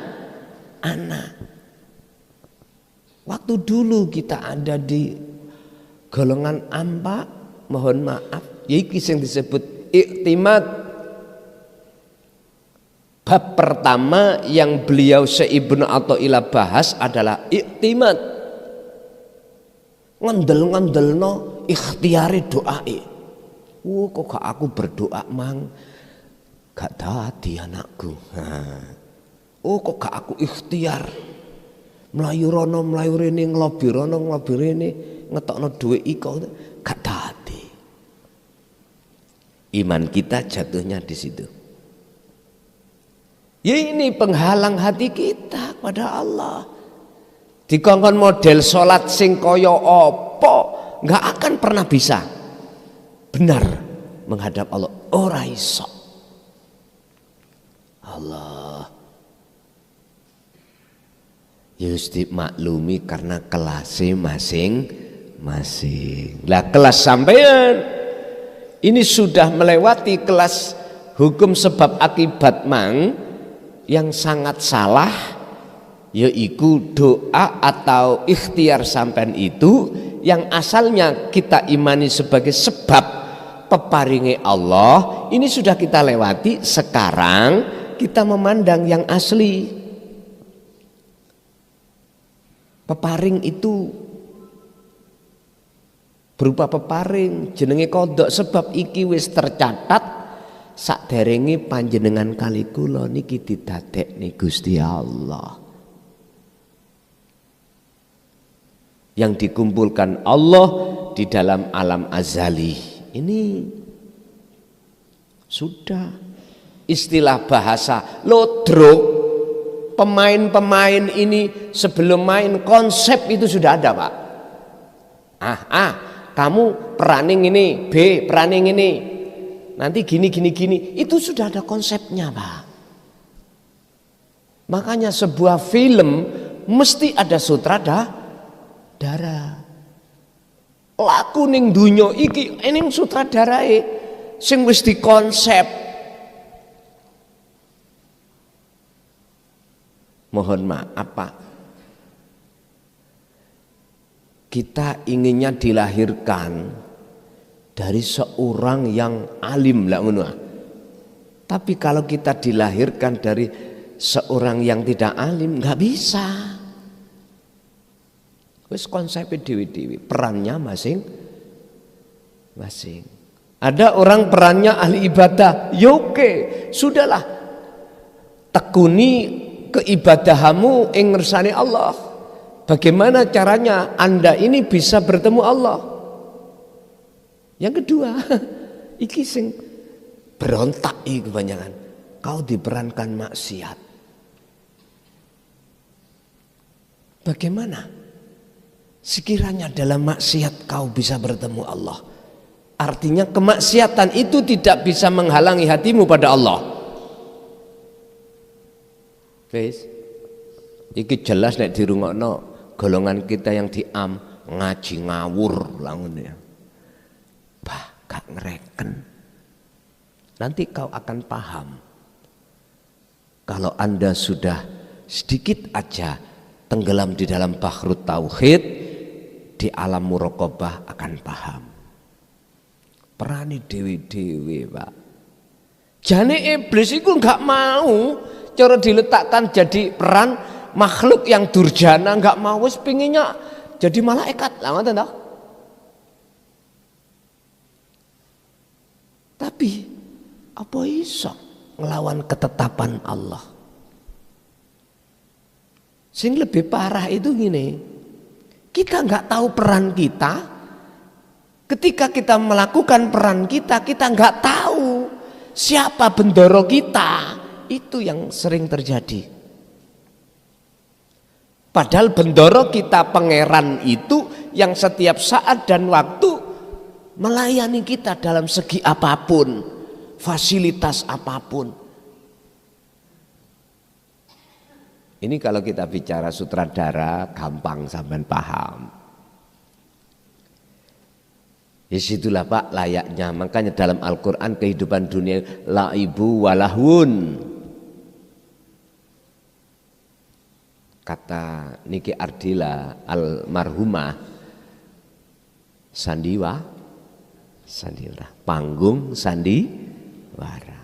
anak. Waktu dulu kita ada di golongan ampa, mohon maaf, yaitu yang disebut iktimad. Bab pertama yang beliau Syekh Ibnu Athaillah bahas adalah iktimad. Ngandel-ngandelno ikhtiare doae. Kok gak aku berdoa mang gak dadi anakku. Kok gak aku ikhtiar melayu rono melayu rene ngelobi rono ngelobi rene ngetokno duit iko gak dadi. Iman kita jatuhnya di situ. Ya ini penghalang hati kita pada Allah. Dikongkon model sholat sing kaya apa gak akan pernah bisa benar menghadap Allah. Ora iso. Allah Yusti maklumi karena kelasnya masing-masing. Lah kelas sampean ini sudah melewati kelas hukum sebab akibat mang yang sangat salah, yaitu doa atau ikhtiar sampean itu yang asalnya kita imani sebagai sebab peparingi Allah, ini sudah kita lewati. Sekarang kita memandang yang asli. Peparing itu berupa peparing jenenge kodok, sebab iki wis tercatat saderenge panjenengan kali kula niki didadekne Gusti Allah. Yang dikumpulkan Allah di dalam alam azali. Ini sudah istilah bahasa lodrok. Pemain-pemain ini sebelum main konsep itu sudah ada Pak. Kamu peraning ini, B peraning ini, nanti gini itu sudah ada konsepnya Pak. Makanya sebuah film mesti ada sutradara. Laku ning dunya iki ening sutradarae sing wis dikonsep. Mohon maaf Pak, kita inginnya dilahirkan dari seorang yang alim lah ngono. Tapi kalau kita dilahirkan dari seorang yang tidak alim nggak bisa. Wis konsepnya dewi-dewi, perannya masing-masing. Ada orang perannya ahli ibadah, oke, sudahlah. Tekuni keibadahamu ing ngersani Allah. Bagaimana caranya Anda ini bisa bertemu Allah? Yang kedua, iki sing berontak iki kebanyakan. Kau diperankan maksiat. Bagaimana Sekiranya dalam maksiat kau bisa bertemu Allah. Artinya kemaksiatan itu tidak bisa menghalangi hatimu pada Allah. Wis. Iki jelas nek dirungokno golongan kita yang diam ngaji ngawur langun ya. Bah, gak ngereken. Nanti kau akan paham. Kalau Anda sudah sedikit aja tenggelam di dalam bahrut tauhid, di alam muraqabah akan paham. Perani dewi-dewi, Pak. Jane iblis itu nggak mau cara diletakkan jadi peran makhluk yang durjana, nggak mau, wis pinginnya jadi malaikat lah, ngoten toh. Tapi apa iso ngelawan ketetapan Allah? Sing lebih parah itu gini, kita nggak tahu peran kita. Ketika kita melakukan peran kita, kita nggak tahu siapa bendoro kita. Itu yang sering terjadi. Padahal bendoro kita pangeran itu yang setiap saat dan waktu melayani kita dalam segi apapun, fasilitas apapun. Ini kalau kita bicara sutradara gampang sampean paham. Ya situlah Pak layaknya, makanya dalam Al-Quran kehidupan dunia laibu walahun. Kata Niki Ardila almarhumah sandiwara, panggung sandiwara.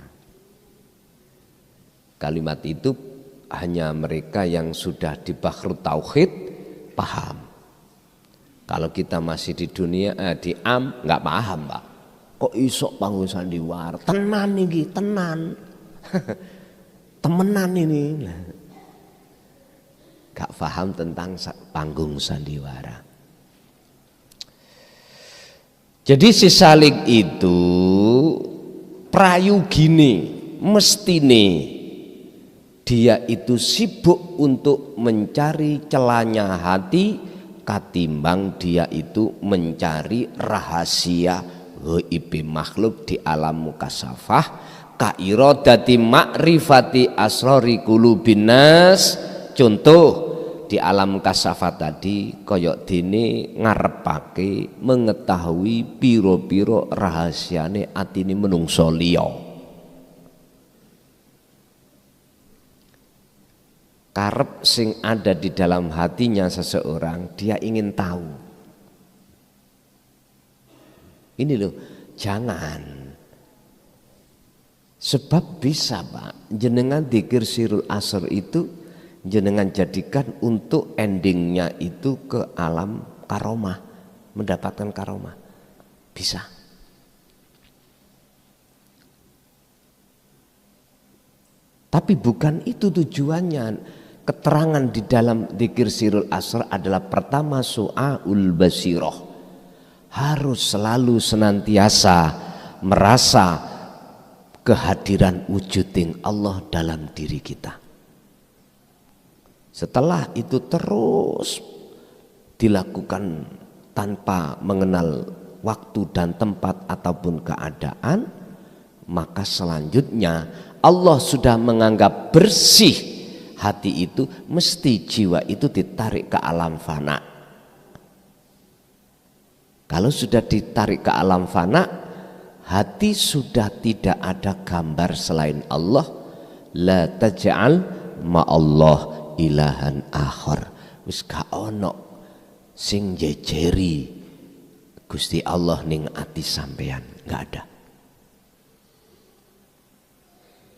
Kalimat itu hanya mereka yang sudah di bahrut tauhid paham. Kalau kita masih di dunia di nggak paham, Pak. Kok iso panggung sandiwara? Tenan iki, tenan. Temenan ini. Gak paham tentang panggung sandiwara. Jadi si Salik itu prayugine mestine dia itu sibuk untuk mencari celahnya hati katimbang dia itu mencari rahasia ghaib makhluk di alam mukasafah ka iradati ma'rifati asrari qulubin nas. Contoh di alam kasafat tadi koyok dene ngarepake mengetahui piro-piro rahasiane atine menungso liya. Karep sing ada di dalam hatinya seseorang, dia ingin tahu. Ini loh, jangan. Sebab bisa Pak, jenengan dzikir sirul asr itu jenengan jadikan untuk endingnya itu ke alam karomah, mendapatkan karomah. Bisa. Tapi bukan itu tujuannya. Keterangan di dalam dzikir sirul asr adalah pertama su'aul basiroh. Harus selalu senantiasa merasa kehadiran wujuding Allah dalam diri kita. Setelah itu terus dilakukan tanpa mengenal waktu dan tempat ataupun keadaan, maka selanjutnya Allah sudah menganggap bersih hati itu, mesti jiwa itu ditarik ke alam fana. Kalau sudah ditarik ke alam fana, hati sudah tidak ada gambar selain Allah. La taj'al ma'allah ilahan akhar. Wis gak ono sing jejeri Gusti Allah ning ati sampean, gak ada.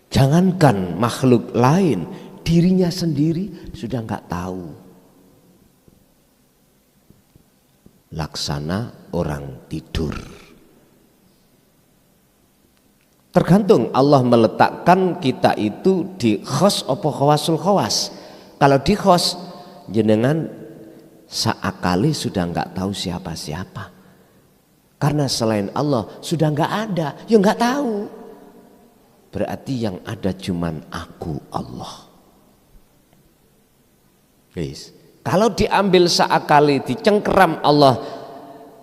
Jangankan makhluk lain, dirinya sendiri sudah gak tahu. Laksana orang tidur. Tergantung Allah meletakkan kita itu di khos apa khawasul khawas. Kalau di khos jenengan seakali sudah nggak tahu siapa-siapa. Karena selain Allah sudah nggak ada, ya nggak tahu. Berarti yang ada cuman aku Allah. Guys, Kalau diambil saakali dicengkeram Allah,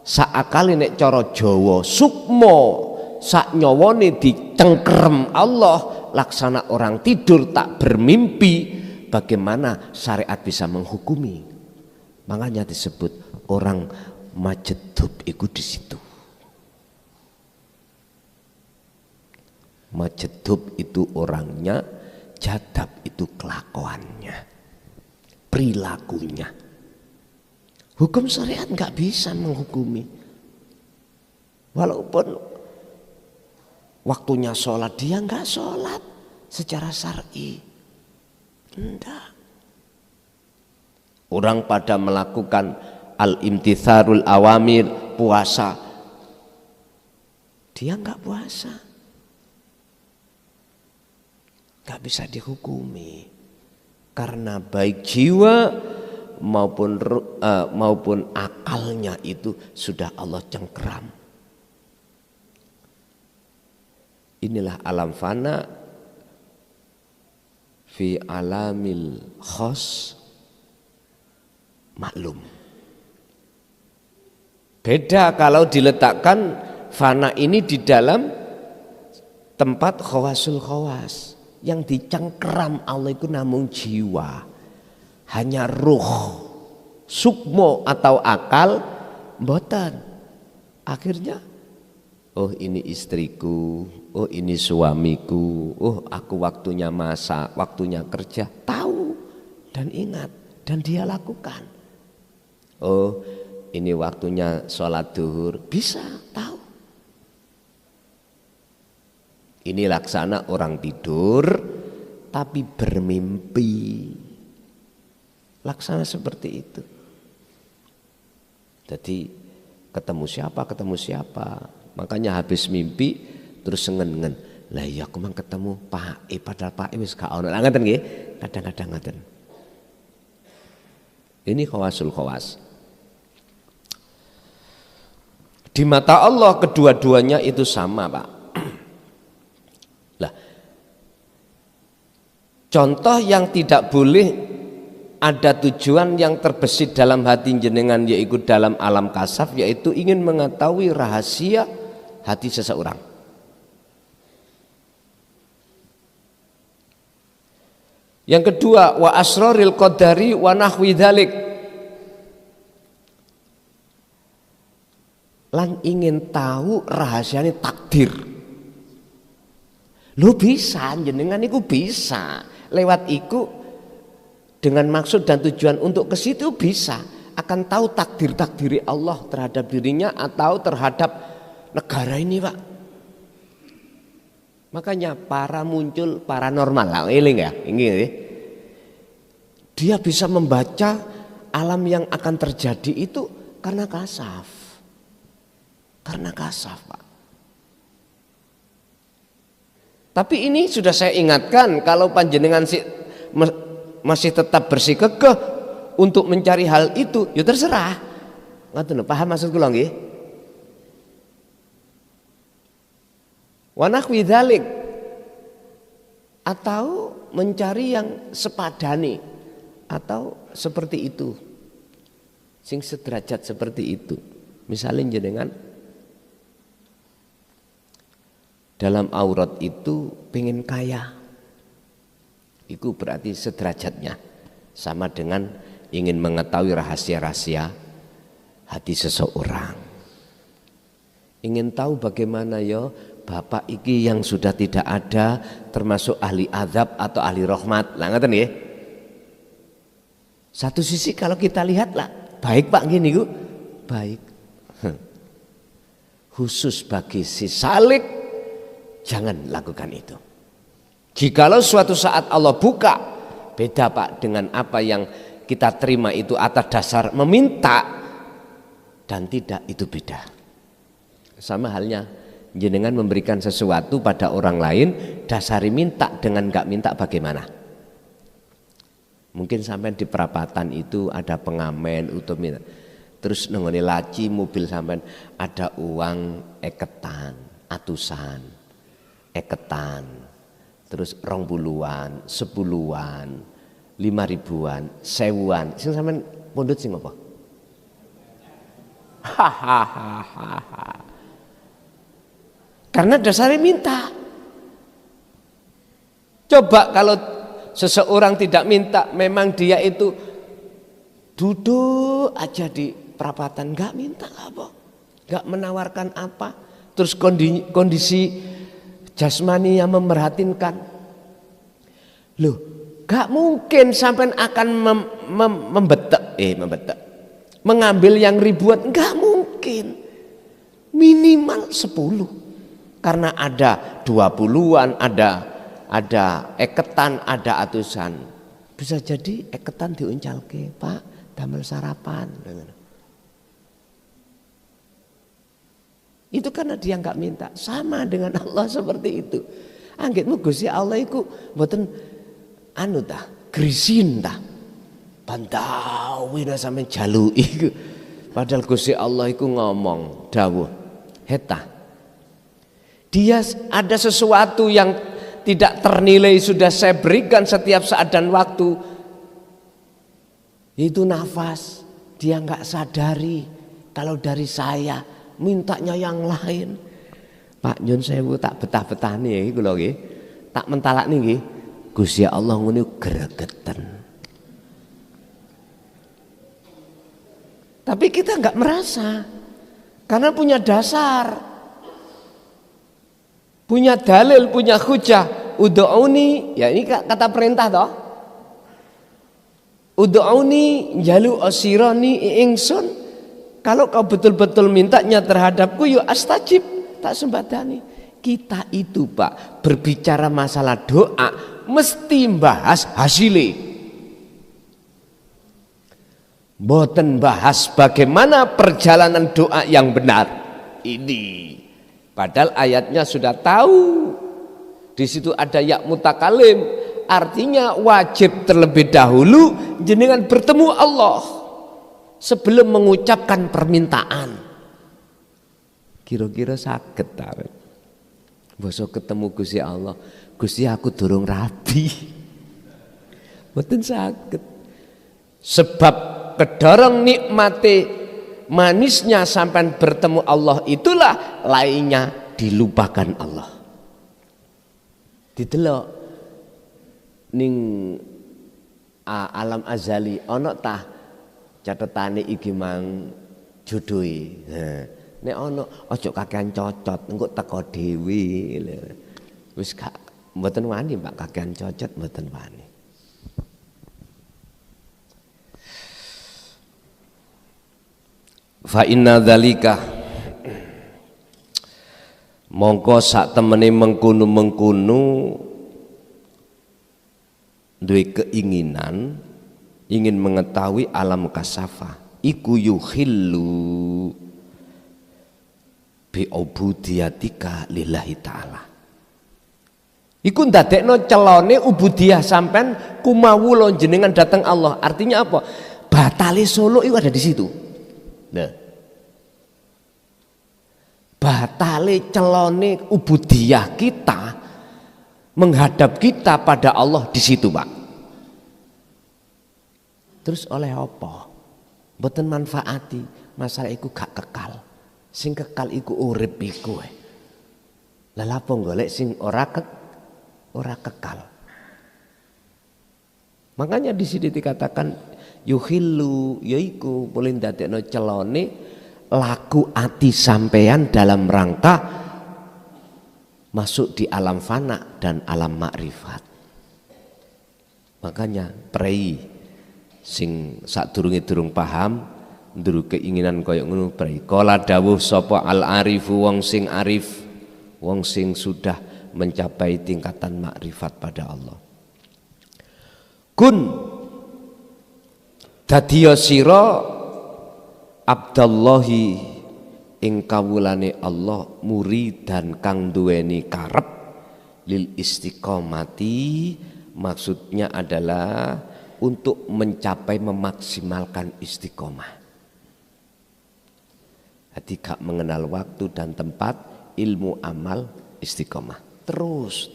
saakali nek cara Jawa sukmo sak nyawone dicengkeram Allah, laksana orang tidur tak bermimpi, bagaimana syariat bisa menghukumi? Makanya disebut orang majedub itu di situ. Majedub itu orangnya, jadab itu kelakuannya, perilakunya. Hukum syariat nggak bisa menghukumi. Walaupun waktunya sholat, dia nggak sholat secara syar'i. Enggak. Orang pada melakukan al-imtitharul awamir, puasa, dia nggak puasa. Nggak bisa dihukumi. Karena baik jiwa maupun akalnya itu sudah Allah cengkeram. Inilah alam fana fi alamil khos maklum. Beda kalau diletakkan fana ini di dalam tempat khawasul khawas. Yang dicengkeram Allah itu namun jiwa, hanya ruh, sukmo atau akal mboten. Akhirnya oh ini istriku, oh ini suamiku, oh aku waktunya masak, waktunya kerja, tahu dan ingat dan dia lakukan. Oh ini waktunya sholat duhur, bisa tahu. Ini laksana orang tidur tapi bermimpi. Laksana seperti itu. Jadi ketemu siapa. Makanya habis mimpi terus ngen-ngen. Lah iya aku mang ketemu Pak E, padahal Pak E wis gak ono. Lah ngaten nggih. Kadang-kadang ngaten. Ini khawasul khawas. Di mata Allah kedua-duanya itu sama, Pak. Lah, contoh yang tidak boleh ada tujuan yang terbesit dalam hati jenengan, yaitu dalam alam kasaf, yaitu ingin mengetahui rahasia hati seseorang. Yang kedua, wa asraril qadari wa nahwi dzalik. Lan ingin tahu rahasianya takdir. Lu bisa, jenengan itu bisa lewat iku dengan maksud dan tujuan untuk ke situ bisa akan tahu takdir-takdiri Allah terhadap dirinya atau terhadap negara ini, Pak. Makanya muncul paranormal lah, eling ya, ini. Dia bisa membaca alam yang akan terjadi itu karena kasaf. Karena kasaf, Pak. Tapi ini sudah saya ingatkan, kalau panjenengan masih tetap bersikukuh untuk mencari hal itu, ya terserah. Ngoten, paham maksud kula nggih? Wa nahwi dzalik, atau mencari yang sepadani atau seperti itu. Sing sederajat seperti itu. Misalnya jenengan dalam aurat itu pengen kaya, itu berarti sederajatnya sama dengan ingin mengetahui rahasia-rahasia hati seseorang. Ingin tahu bagaimana ya bapak iki yang sudah tidak ada, termasuk ahli azab atau ahli rahmat. Lah ngoten nggih. Satu sisi kalau kita lihat lah, baik Pak gini ku, baik. Khusus bagi si salik, jangan lakukan itu. Jikalau suatu saat Allah buka, beda Pak dengan apa yang kita terima itu atas dasar meminta dan tidak, itu beda. Sama halnya jenengan memberikan sesuatu pada orang lain, dasari minta dengan gak minta bagaimana? Mungkin sampai di perapatan itu ada pengamen utama, terus nengoni laci mobil sampai ada uang eketan, atusan, eketan, terus 20-an, 10-an, 5.000-an, 1.000-an. Sing sampean pundhut sing apa? Karena dasarnya minta. Coba kalau seseorang tidak minta, memang dia itu duduk aja di perapatan, nggak minta apa, nggak menawarkan apa, terus kondisi jasmani yang memprihatinkan. Loh, nggak mungkin sampai akan mengambil yang ribuan, nggak mungkin, minimal 10, karena ada 20-an, ada eketan, ada atusan. Bisa jadi eketan diuncalke, Pak, damel sarapan. Itu karena dia nggak minta. Sama dengan Allah seperti itu. Anggitmu Gusti Allah iku mboten anu tah, grisin tah. Pantawi sampe jaluki iku. Padahal Gusti Allah iku ngomong dawuh, heta. Dia ada sesuatu yang tidak ternilai sudah saya berikan setiap saat dan waktu. Itu nafas. Dia nggak sadari kalau dari saya mintanya yang lain. Pak nyun sewu tak betah-betani ya iku lho nggih. Tak mentalakni nggih. Gusti Allah ngene gregeten. Tapi kita nggak merasa. Karena punya dasar. Punya dalil, punya hujah. Ud'uni, ya ini kata perintah toh. Ud'uni jalu asirani ingsun. Kalau kau betul-betul mintanya terhadapku, yuk astajib, tak sembadani. Kita itu Pak, berbicara masalah doa, mesti bahas hasilnya. Boten bahas bagaimana perjalanan doa yang benar. Ini, padahal ayatnya sudah tahu. Di situ ada ya mutakalim, artinya wajib terlebih dahulu jenengan bertemu Allah sebelum mengucapkan permintaan. Kira-kira saged ta? Basa ketemu Gusti Allah, Gusti aku durung rabi. Mboten saged. Sebab kedorong nikmati manisnya sampai bertemu Allah itulah lainnya dilupakan Allah. Didelok ning alam azali ana tah catetane iki mang jodohe. Nek ana aja kakean cocot engko teko dhewe. Wis gak mboten wani Pak kakean cocot mboten wani. Fa inna dzalika mongko sak temene mengkono-mengkono duwe keinginan ingin mengetahui alam kasafah iku yuhillu bi ubudiyatika lillahi ta'ala. Iku ndadekno celone ubudiyah sampean kumawula jenengan datang Allah. Artinya apa? Batale Solo itu ada di situ. Nah, batale celone ubudiyah kita menghadap kita pada Allah di situ Pak. Terus oleh apa? Mboten manfaati, masalah iku gak kekal. Sing kekal iku urip iku. Lah apa golek sing ora kekal. Makanya di sini dikatakan yuhillu yaiku boleh ndadekno celone laku ati sampean dalam rangka masuk di alam fana dan alam makrifat. Makanya prei sing sadurunge durung paham nduru keinginan kaya ngono prei. Kala dawuh sapa al arifu wong sing arif, wong sing sudah mencapai tingkatan makrifat pada Allah. Kun dadiya sira Abdallahi ing kawulane Allah muridan kang duweni karep lil istiqomati, maksudnya adalah untuk mencapai memaksimalkan istiqomah. Jadi gak mengenal waktu dan tempat, ilmu amal istiqomah terus.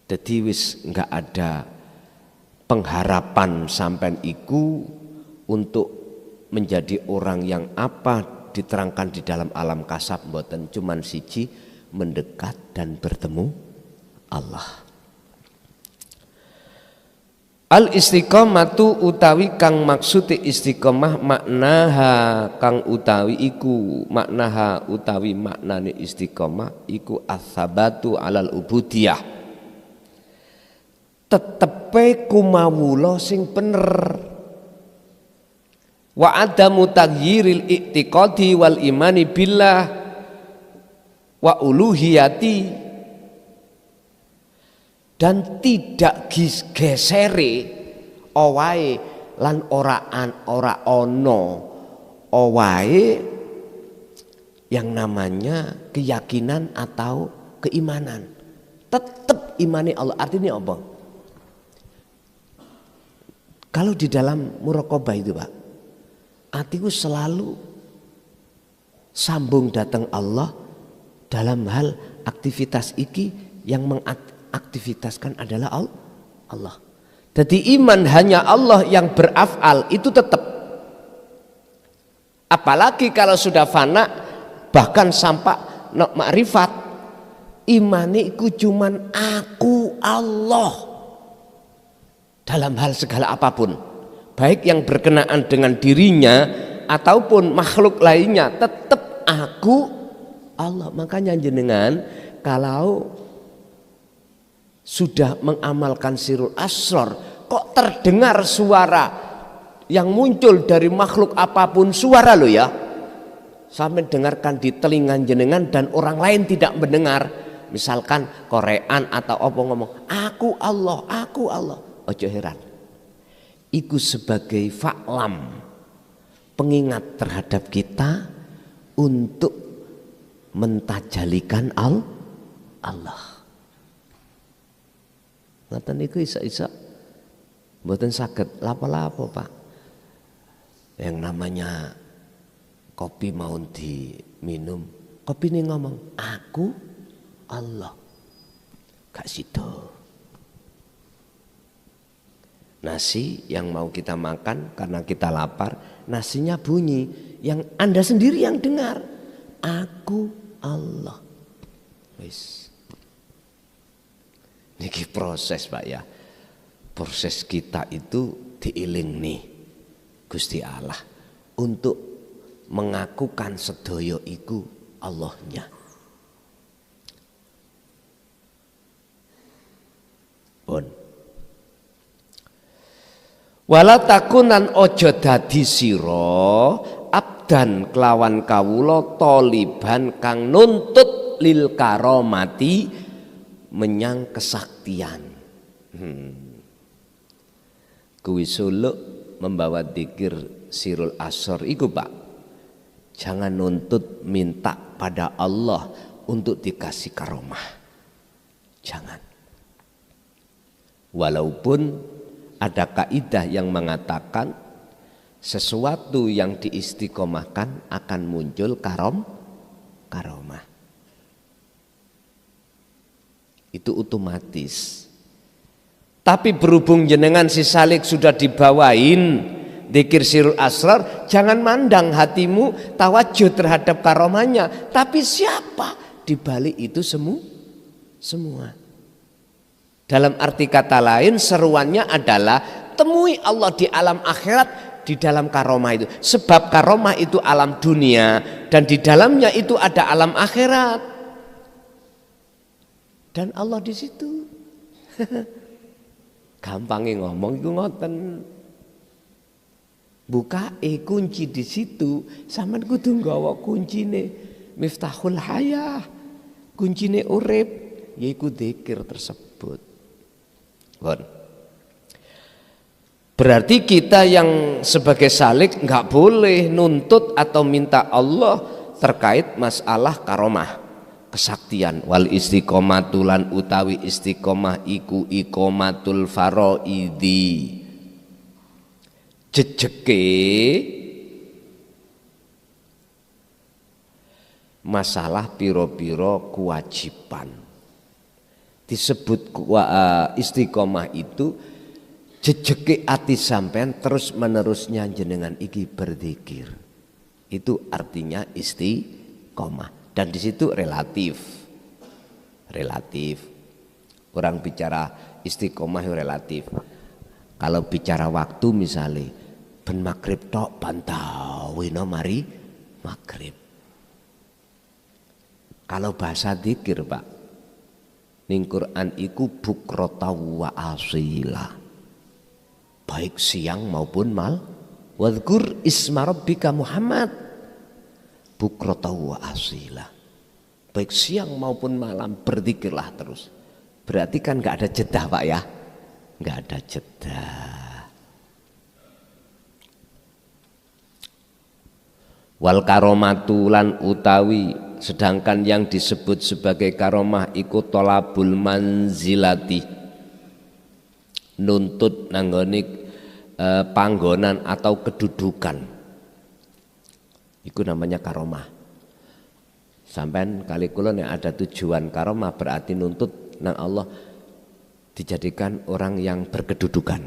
Jadi wis nggak ada pengharapan sampean iku untuk menjadi orang yang apa diterangkan di dalam alam kasab mboten cuman siji, mendekat dan bertemu Allah. Al istiqomatu utawi kang maksude istiqomah maknaha kang utawi iku maknaha utawi maknane istiqomah iku as-sabatu alal ubudiyah, tetepe kumawula sing bener, wa adamu taghyiril i'tiqadi wal imani billah wa uluhiyati, dan tidak gesere owae lan ora ono owae yang namanya keyakinan atau keimanan. Tetap imani Allah. Artinya apa? Kalau di dalam muraqabah itu Pak, hatiku selalu sambung datang Allah dalam hal aktivitas iki yang aktivitaskan adalah Allah. Jadi iman hanya Allah yang beraf'al itu tetap. Apalagi kalau sudah fana bahkan sampai makrifat, imaniku cuman aku Allah dalam hal segala apapun, baik yang berkenaan dengan dirinya ataupun makhluk lainnya, tetap aku Allah. Makanya jenengan kalau sudah mengamalkan sirul asrar, kok terdengar suara yang muncul dari makhluk apapun, suara lo ya, sampai dengarkan di telinga jenengan dan orang lain tidak mendengar, misalkan Korean atau apa ngomong aku Allah, ojo heran, iku sebagai fa'lam, pengingat terhadap kita untuk mentajalikan Allah. Ngoten niku isa-isa mboten saged lapo-lapo Pak. Yang namanya kopi mau diminum, kopi ini ngomong aku Allah, gak sido. Nasi yang mau kita makan karena kita lapar, nasinya bunyi, yang Anda sendiri yang dengar aku Allah. Wis. Niki proses Pak ya, proses kita itu diiling nih Gusti Allah untuk mengakukan sedaya iku Allahnya. Pun wala takunan ojo dadi sira abdan kelawan kawula taliban kang nuntut lil karomati menyang kesaktian. Kuwi suluk membawa dzikir sirul asr iku Pak, jangan nuntut minta pada Allah untuk dikasih karomah, jangan. Walaupun ada kaidah yang mengatakan sesuatu yang diistiqomahkan akan muncul karomah. Itu otomatis. Tapi berhubung jenengan si salik sudah dibawain dzikir sirul asrar, jangan mandang hatimu tawajuh terhadap karomahnya, tapi siapa di balik itu semua. Dalam arti kata lain, seruannya adalah temui Allah di alam akhirat di dalam karomah itu. Sebab karomah itu alam dunia dan di dalamnya itu ada alam akhirat. Dan Allah di situ. Gampangnya ngomong itu ngoten. Buka kunci di situ, sampean kudu nggawa kuncine miftahul hayah. Kuncine urip yaiku dzikir tersebut. Berarti kita yang sebagai salik nggak boleh nuntut atau minta Allah terkait masalah karomah. Kesaktian wal istiqomatulan utawi istiqomah iku iqomatul faraidi, jejeke masalah piro-piro kewajiban. Disebut istiqomah itu jejeke ati sampean terus menerusnya jenengan iki berzikir. Itu artinya istiqomah. Dan di situ relatif. Orang bicara istiqomah relatif. Kalau bicara waktu misalnya ben maghrib tok bantawino mari maghrib. Kalau bahasa dzikir Pak, ning Quran iku bukrata wa asila. Baik siang maupun mal. Wadhkur isma rabbika Muhammad. Bukrata wa asila. Baik siang maupun malam berzikirlah terus. Berarti kan enggak ada jeda Pak ya. Enggak ada jeda. Wal karomatu lan utawi, sedangkan yang disebut sebagai karomah iku tolabul manzilati, nuntut nanggone panggonan atau kedudukan, iku namanya karomah. Sampai kali kula nek ada tujuan karomah berarti nuntut nang Allah dijadikan orang yang berkedudukan.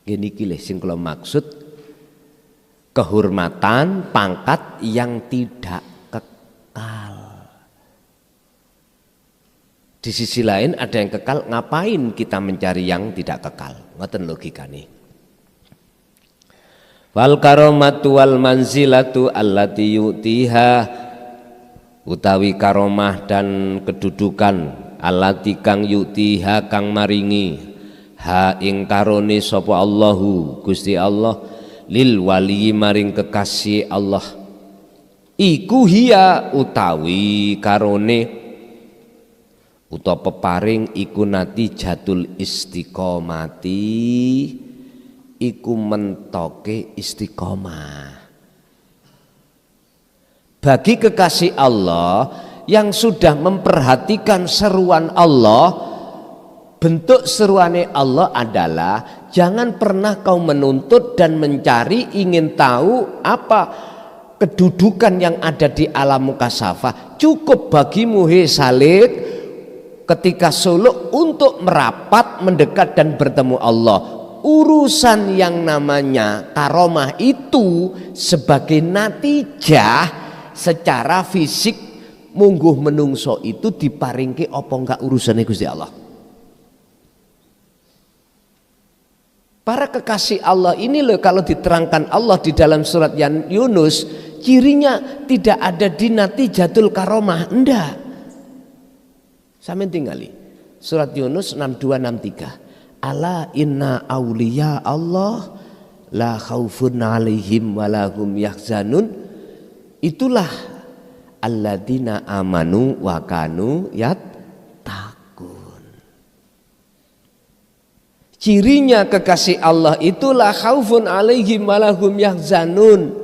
Gini kilih sing kula maksud, kehormatan pangkat yang tidak kekal. Di sisi lain ada yang kekal, ngapain kita mencari yang tidak kekal? Ngoten logikane. Wal karomatu wal manzilatu allati yu'tiha, utawi karomah dan kedudukan allati kang yu'tiha kang maringi ha ing karone sapa Allahu Gusti Allah lil wali maring kekasih Allah, iku hiya utawi karone utawa peparing iku natijatul istiqomati, iku mentoke istiqomah. Bagi kekasih Allah yang sudah memperhatikan seruan Allah, bentuk seruannya Allah adalah jangan pernah kau menuntut dan mencari ingin tahu apa kedudukan yang ada di alam mukasafah. Cukup bagimu he salik ketika suluk untuk merapat, mendekat dan bertemu Allah. Urusan yang namanya karomah itu sebagai natijah secara fisik mungguh menungso itu diparingke apa enggak urusannya Gusti Allah. Para kekasih Allah ini loh, kalau diterangkan Allah di dalam surat Yunus, cirinya tidak ada di natijatul karomah, enggak. Sampeyan tingali surat Yunus 6263. Ala inna auliya Allah la khaufun alaihim walahum yahzanun. Itulah alladzina amanu wa kanu yattaqun. Cirinya kekasih Allah itulah khaufun alaihim walahum yahzanun.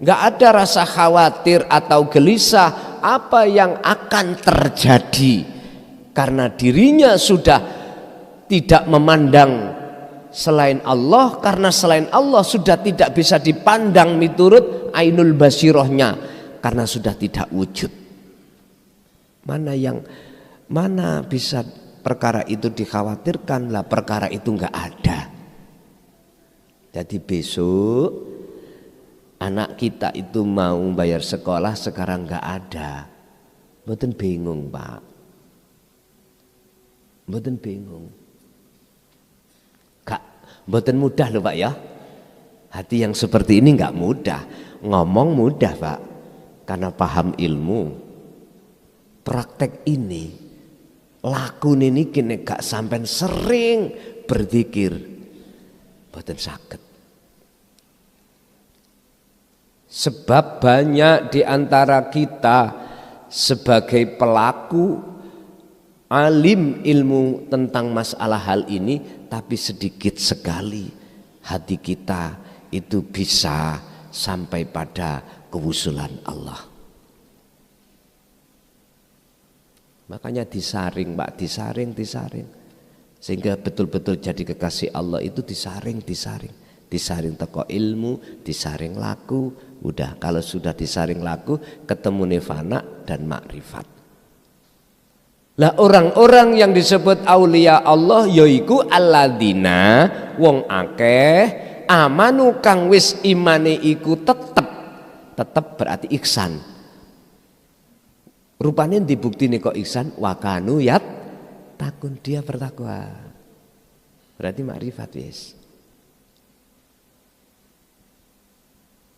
Enggak ada rasa khawatir atau gelisah apa yang akan terjadi, karena dirinya sudah tidak memandang selain Allah, karena selain Allah sudah tidak bisa dipandang miturut ainul basirohnya, karena sudah tidak wujud. Mana bisa perkara itu dikhawatirkan, lah perkara itu enggak ada. Jadi besok anak kita itu mau bayar sekolah sekarang enggak ada, mboten bingung Pak, mboten bingung. Mboten mudah loh Pak ya. Hati yang seperti ini enggak mudah. Ngomong mudah Pak, karena paham ilmu. Praktek ini, lakune niki nek gak sampean sering berzikir, mboten saged. Sebab banyak di antara kita sebagai pelaku alim ilmu tentang masalah hal ini, tapi sedikit sekali hati kita itu bisa sampai pada kewusulan Allah. Makanya disaring Pak, disaring. Sehingga betul-betul jadi kekasih Allah itu disaring. Disaring teko ilmu, disaring laku. Udah, kalau sudah disaring laku, ketemu nirvana dan makrifat. Lah orang-orang yang disebut aulia Allah yaiku alladzina wong akeh amanu kang wis imane iku tetep berarti ihsan. Rupanya dibuktine kok ihsan wakanu yat takun dia bertakwa. Berarti makrifat wis.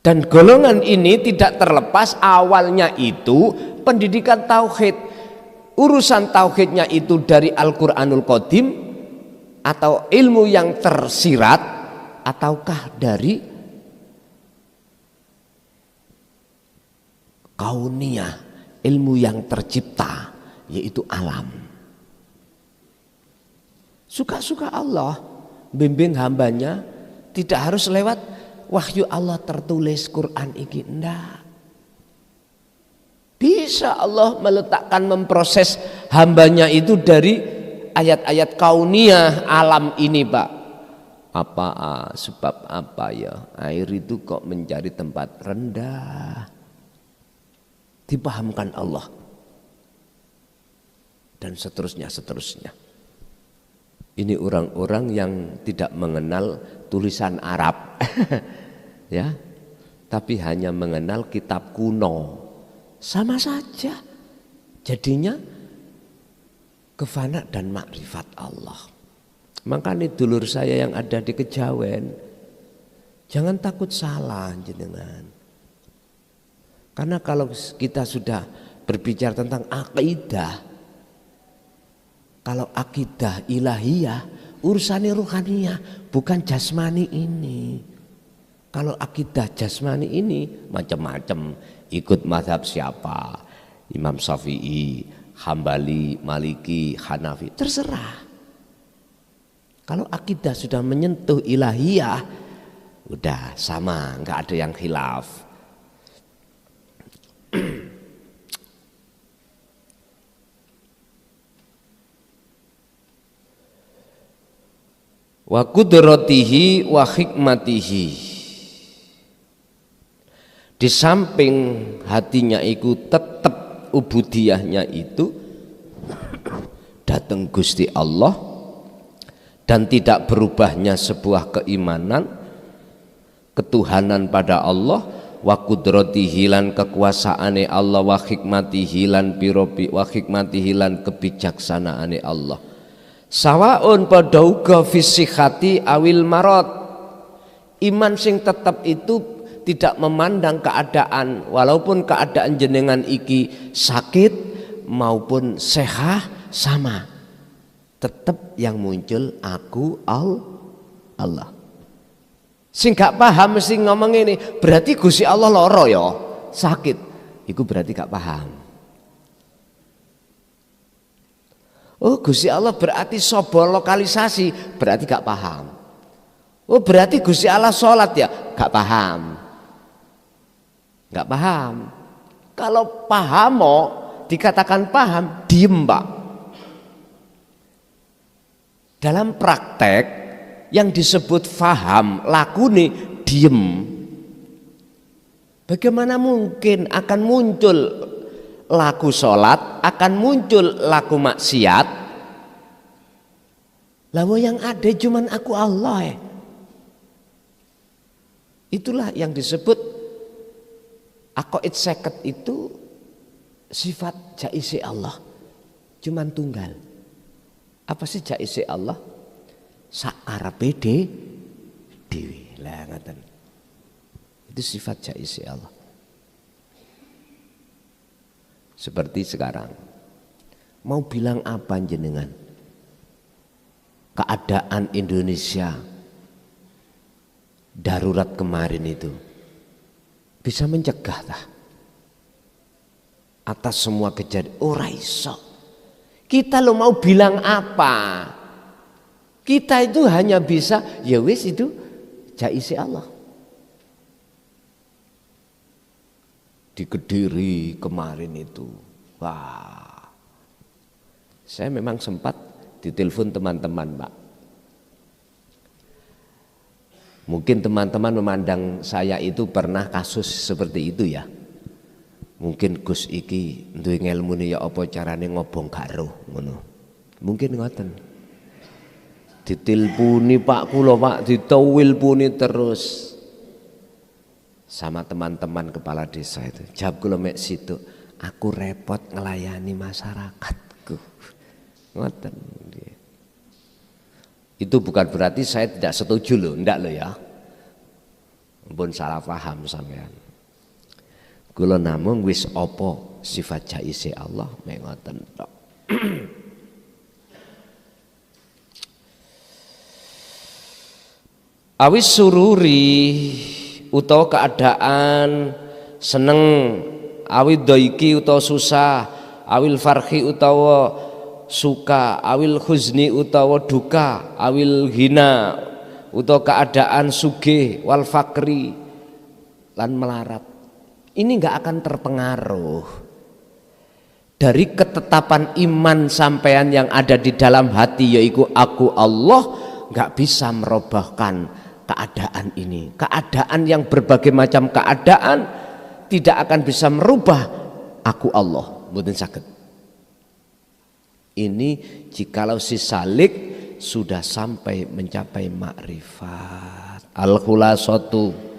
Dan golongan ini tidak terlepas awalnya itu pendidikan tauhid. Urusan tauhidnya itu dari Al-Qur'anul Qadim atau ilmu yang tersirat ataukah dari kauniyah, ilmu yang tercipta yaitu alam. Suka-suka Allah bimbing hambanya, tidak harus lewat wahyu Allah tertulis Quran iki, enggak. Bisa Allah meletakkan memproses hambanya itu dari ayat-ayat kauniyah alam ini, Pak. Sebab apa ya air itu kok mencari tempat rendah? Dipahamkan Allah. Dan seterusnya. Ini orang-orang yang tidak mengenal tulisan Arab. Ya. Tapi hanya mengenal kitab kuno. Sama saja jadinya kefana dan makrifat Allah. Makanya dulur saya yang ada di Kejawen, jangan takut salah jenengan. Karena kalau kita sudah berbicara tentang akidah, kalau akidah ilahiyah urusannya ruhaniyah, bukan jasmani ini. Kalau akidah jasmani ini macam-macam, ikut mazhab siapa, Imam Syafi'i, Hambali, Maliki, Hanafi, terserah. Kalau akidah sudah menyentuh ilahiyah, udah sama, nggak ada yang khilaf. Wa qudratihi wa hikmatihi. Di samping hatinya itu tetap ubudiyahnya itu datang Gusti Allah dan tidak berubahnya sebuah keimanan ketuhanan pada Allah, wa qudratihi lan kekuasaane Allah, wa hikmatihi lan pirobi wa hikmatihi lan kebijaksanaane Allah. Sawaun padha uga fisihati awil marad. Iman sing tetap itu tidak memandang keadaan, walaupun keadaan jenengan iki sakit maupun sehat sama, tetap yang muncul aku Allah. Sing gak paham mesti ngomong ini, berarti Gusti Allah loro ya, sakit. Iku berarti gak paham. Oh Gusti Allah berarti sobo lokalisasi, berarti gak paham. Oh berarti Gusti Allah sholat ya, gak paham. Gak paham. Kalau paham dikatakan paham, diem Pak. Dalam praktek yang disebut faham, lakune diem. Bagaimana mungkin akan muncul laku sholat, akan muncul laku maksiat? Lalu yang ada cuman aku Allah. Itulah yang disebut aqaid seket itu sifat jaisi Allah, cuman tunggal. Apa sih jaisi Allah? Sakarepe dhewe. Lah ngoten. Itu sifat jaisi Allah. Seperti sekarang. Mau bilang apa jenengan? Keadaan Indonesia darurat kemarin itu bisa mencegah tah atas semua kejadian? Ora iso. Kita lo mau bilang apa? Kita itu hanya bisa ya wis itu jaisi Allah. Di Kediri kemarin itu, wah, saya memang sempat ditelepon teman-teman Pak. Mungkin teman-teman memandang saya itu pernah kasus seperti itu ya. Mungkin Gus iki duwe ngelmune ya apa carane ngobong gak roh ngono. Mungkin ngoten. Ditilpuni Pak kula Pak, ditawilpuni terus sama teman-teman kepala desa itu. Jawab kula mek situ, aku repot ngelayani masyarakatku. Ngoten. Itu bukan berarti saya tidak setuju loh, ndak loh ya. Ampun salah paham sampean. Kula namung wis apa sifat jaise Allah mek ngoten tok. Awis sururi utawa keadaan seneng, awil doiki utawa susah, awil farhi utawa suka, awil huzni utawa duka, awil hina utawa keadaan sugih wal fakri lan melarat. Ini enggak akan terpengaruh dari ketetapan iman sampean yang ada di dalam hati, yaitu aku Allah, enggak bisa merubahkan keadaan ini. Keadaan yang berbagai macam keadaan tidak akan bisa merubah aku Allah, mboten saged. Ini jikalau si salik sudah sampai mencapai makrifat. Al-khulasatu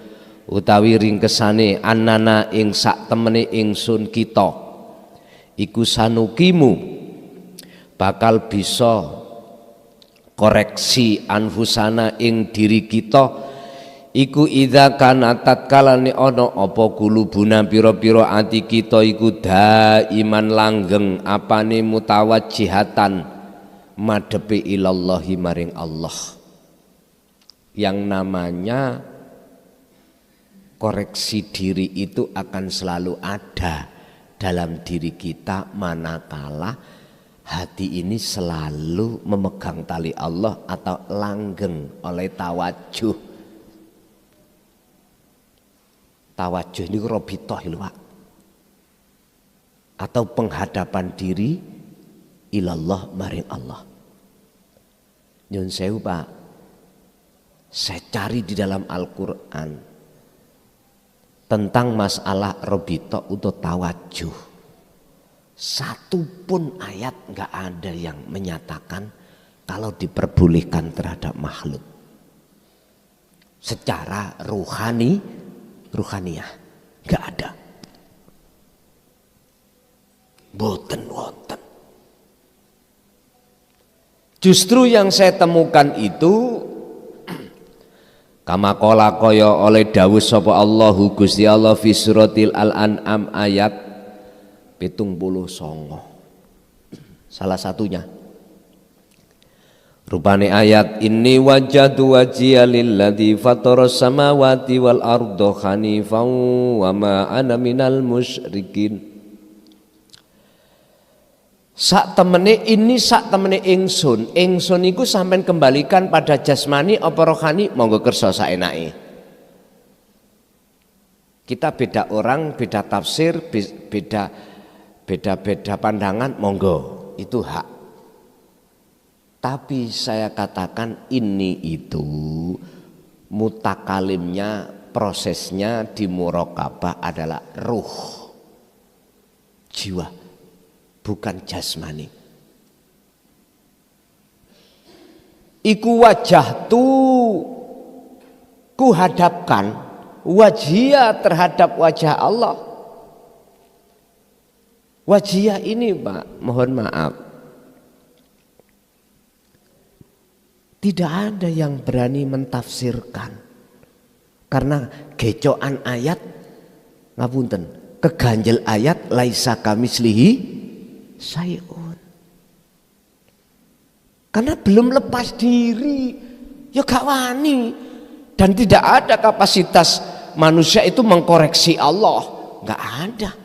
utawi ringkesane annana ing sak temene ingsun kita iku sanukimu bakal bisa koreksi anfusana ing diri kita iku idza kana tatkalane ana apa kulubuna pira-pira ati kita iku daiman langgeng apane mutawajjihatan madhepe ilallahi maring Allah. Yang namanya koreksi diri itu akan selalu ada dalam diri kita manakala hati ini selalu memegang tali Allah atau langgeng oleh tawajuh. Tawajuh ini robitoh lho Pak. Atau penghadapan diri ilallah maring Allah. Nyun sewu Pak, saya cari di dalam Al-Quran tentang masalah robitoh atau tawajuh. Satu pun ayat nggak ada yang menyatakan kalau diperbolehkan terhadap makhluk secara ruhaniyah, nggak ada. Boten wonten. Justru yang saya temukan itu kama qala kaya oleh dawuh sapa Allahu Gusti Allah fi suratil Al-An'am ayat 79. Salah satunya rupane ayat inni wajjahtu wajhiya lilladzi fataras samawati wal arda hanifan wa ma ana minal musyrikin. Sak temene ingsun iku sampean kembalikan pada jasmani apa rohani monggo kersa saenake. Kita beda orang, beda tafsir, beda pandangan, monggo itu hak. Tapi saya katakan ini itu mutakalimnya, prosesnya di muraqabah adalah ruh, jiwa, bukan jasmani. Iku wajah tu kuhadapkan wajhia terhadap wajah Allah. Wajhia ini Pak, mohon maaf, tidak ada yang berani mentafsirkan karena gecokan ayat, ngapunten, keganjel ayat laisa kamislihi syai'un. Karena belum lepas diri, ya gak wani, dan tidak ada kapasitas manusia itu mengkoreksi Allah, gak ada.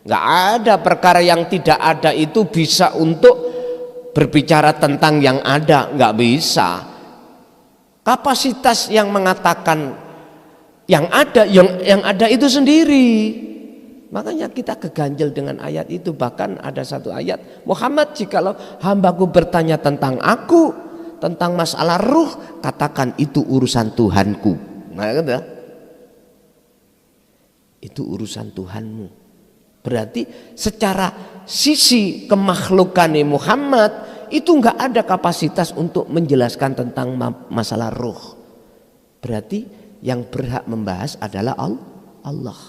Nggak ada perkara yang tidak ada itu bisa untuk berbicara tentang yang ada, nggak bisa. Kapasitas yang mengatakan yang ada itu sendiri. Makanya kita keganjel dengan ayat itu. Bahkan ada satu ayat, Muhammad jikalau hambaku bertanya tentang aku, tentang masalah ruh, katakan itu urusan Tuhanku. Nah, itu urusan Tuhanmu. Berarti secara sisi kemakhlukan Muhammad itu enggak ada kapasitas untuk menjelaskan tentang masalah ruh. Berarti yang berhak membahas adalah Allah.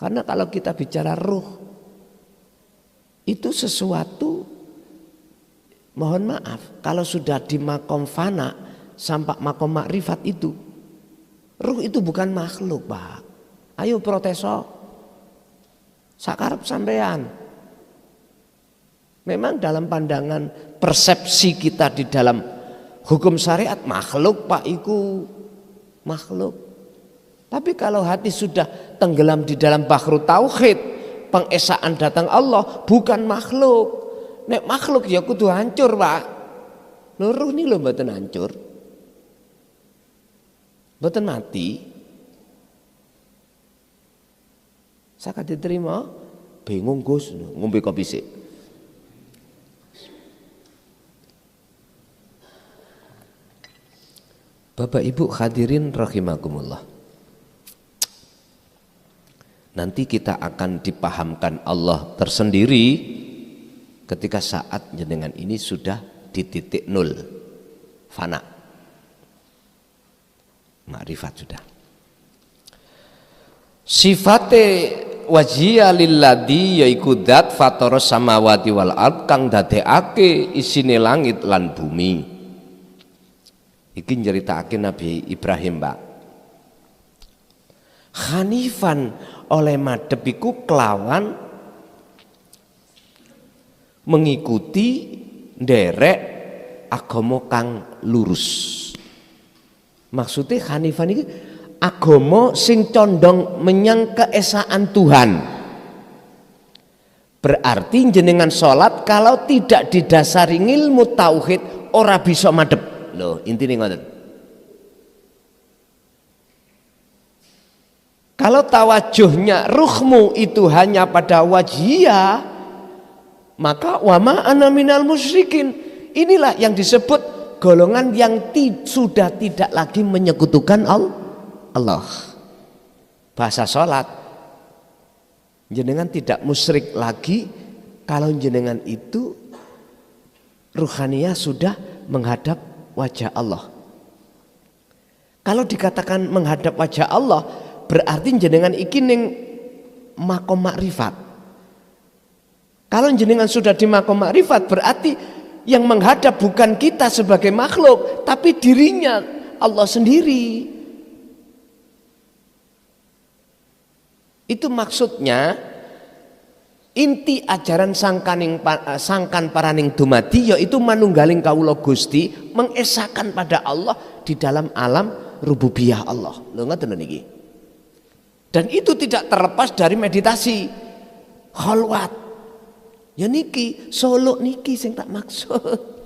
Karena kalau kita bicara ruh itu sesuatu, mohon maaf, kalau sudah di makom fana sampai makom makrifat itu, ruh itu bukan makhluk, Pak. Ayo proteso, sakarep sampean. Memang dalam pandangan persepsi kita di dalam hukum syariat makhluk, Pak, iku makhluk. Tapi kalau hati sudah tenggelam di dalam bahru tauhid, pengesaan datang Allah, bukan makhluk. Nek makhluk ya kudu hancur, Pak. Luruh nih lho mboten hancur. Mboten mati. Saka diterima, bingung Gus, ngombe kopi sik. Bapak Ibu hadirin rahimakumullah. Nanti kita akan dipahamkan Allah tersendiri ketika saat jenengan ini sudah di titik nol, fana, makrifat sudah. Sifate wajhiya lilladzi yaiku dzat fataras samawati wal ard kang dadekake isine langit lan bumi. Iki nyeritakake Nabi Ibrahim, Pak. Hanifan oleh madhepiku kelawan mengikuti nderek agama kang lurus. Maksudnya Hanifan ini agama sing condong menyang keesaan Tuhan. Berarti jenengan sholat kalau tidak didasari ilmu tauhid ora bisa madhep. Loh, intinya ngoten. Kalau tawajuhnya ruhmu itu hanya pada wajhiyah, maka wama ana minal musyrikin. Inilah yang disebut golongan yang sudah tidak lagi menyekutukan Allah. Bahasa sholat, jenengan tidak musyrik lagi kalau jenengan itu ruhaniyah sudah menghadap wajah Allah. Kalau dikatakan menghadap wajah Allah, berarti jenengan iki ning makom makrifat. Kalau jenengan sudah di makom makrifat, berarti yang menghadap bukan kita sebagai makhluk, tapi dirinya Allah sendiri. Itu maksudnya inti ajaran sangkan paraning dumadi yaitu manunggaling kawula Gusti, mengesahkan pada Allah di dalam alam rububiyah Allah. Lho ngoten niki. Dan itu tidak terlepas dari meditasi khalwat. Ya niki, solo niki sing tak maksud.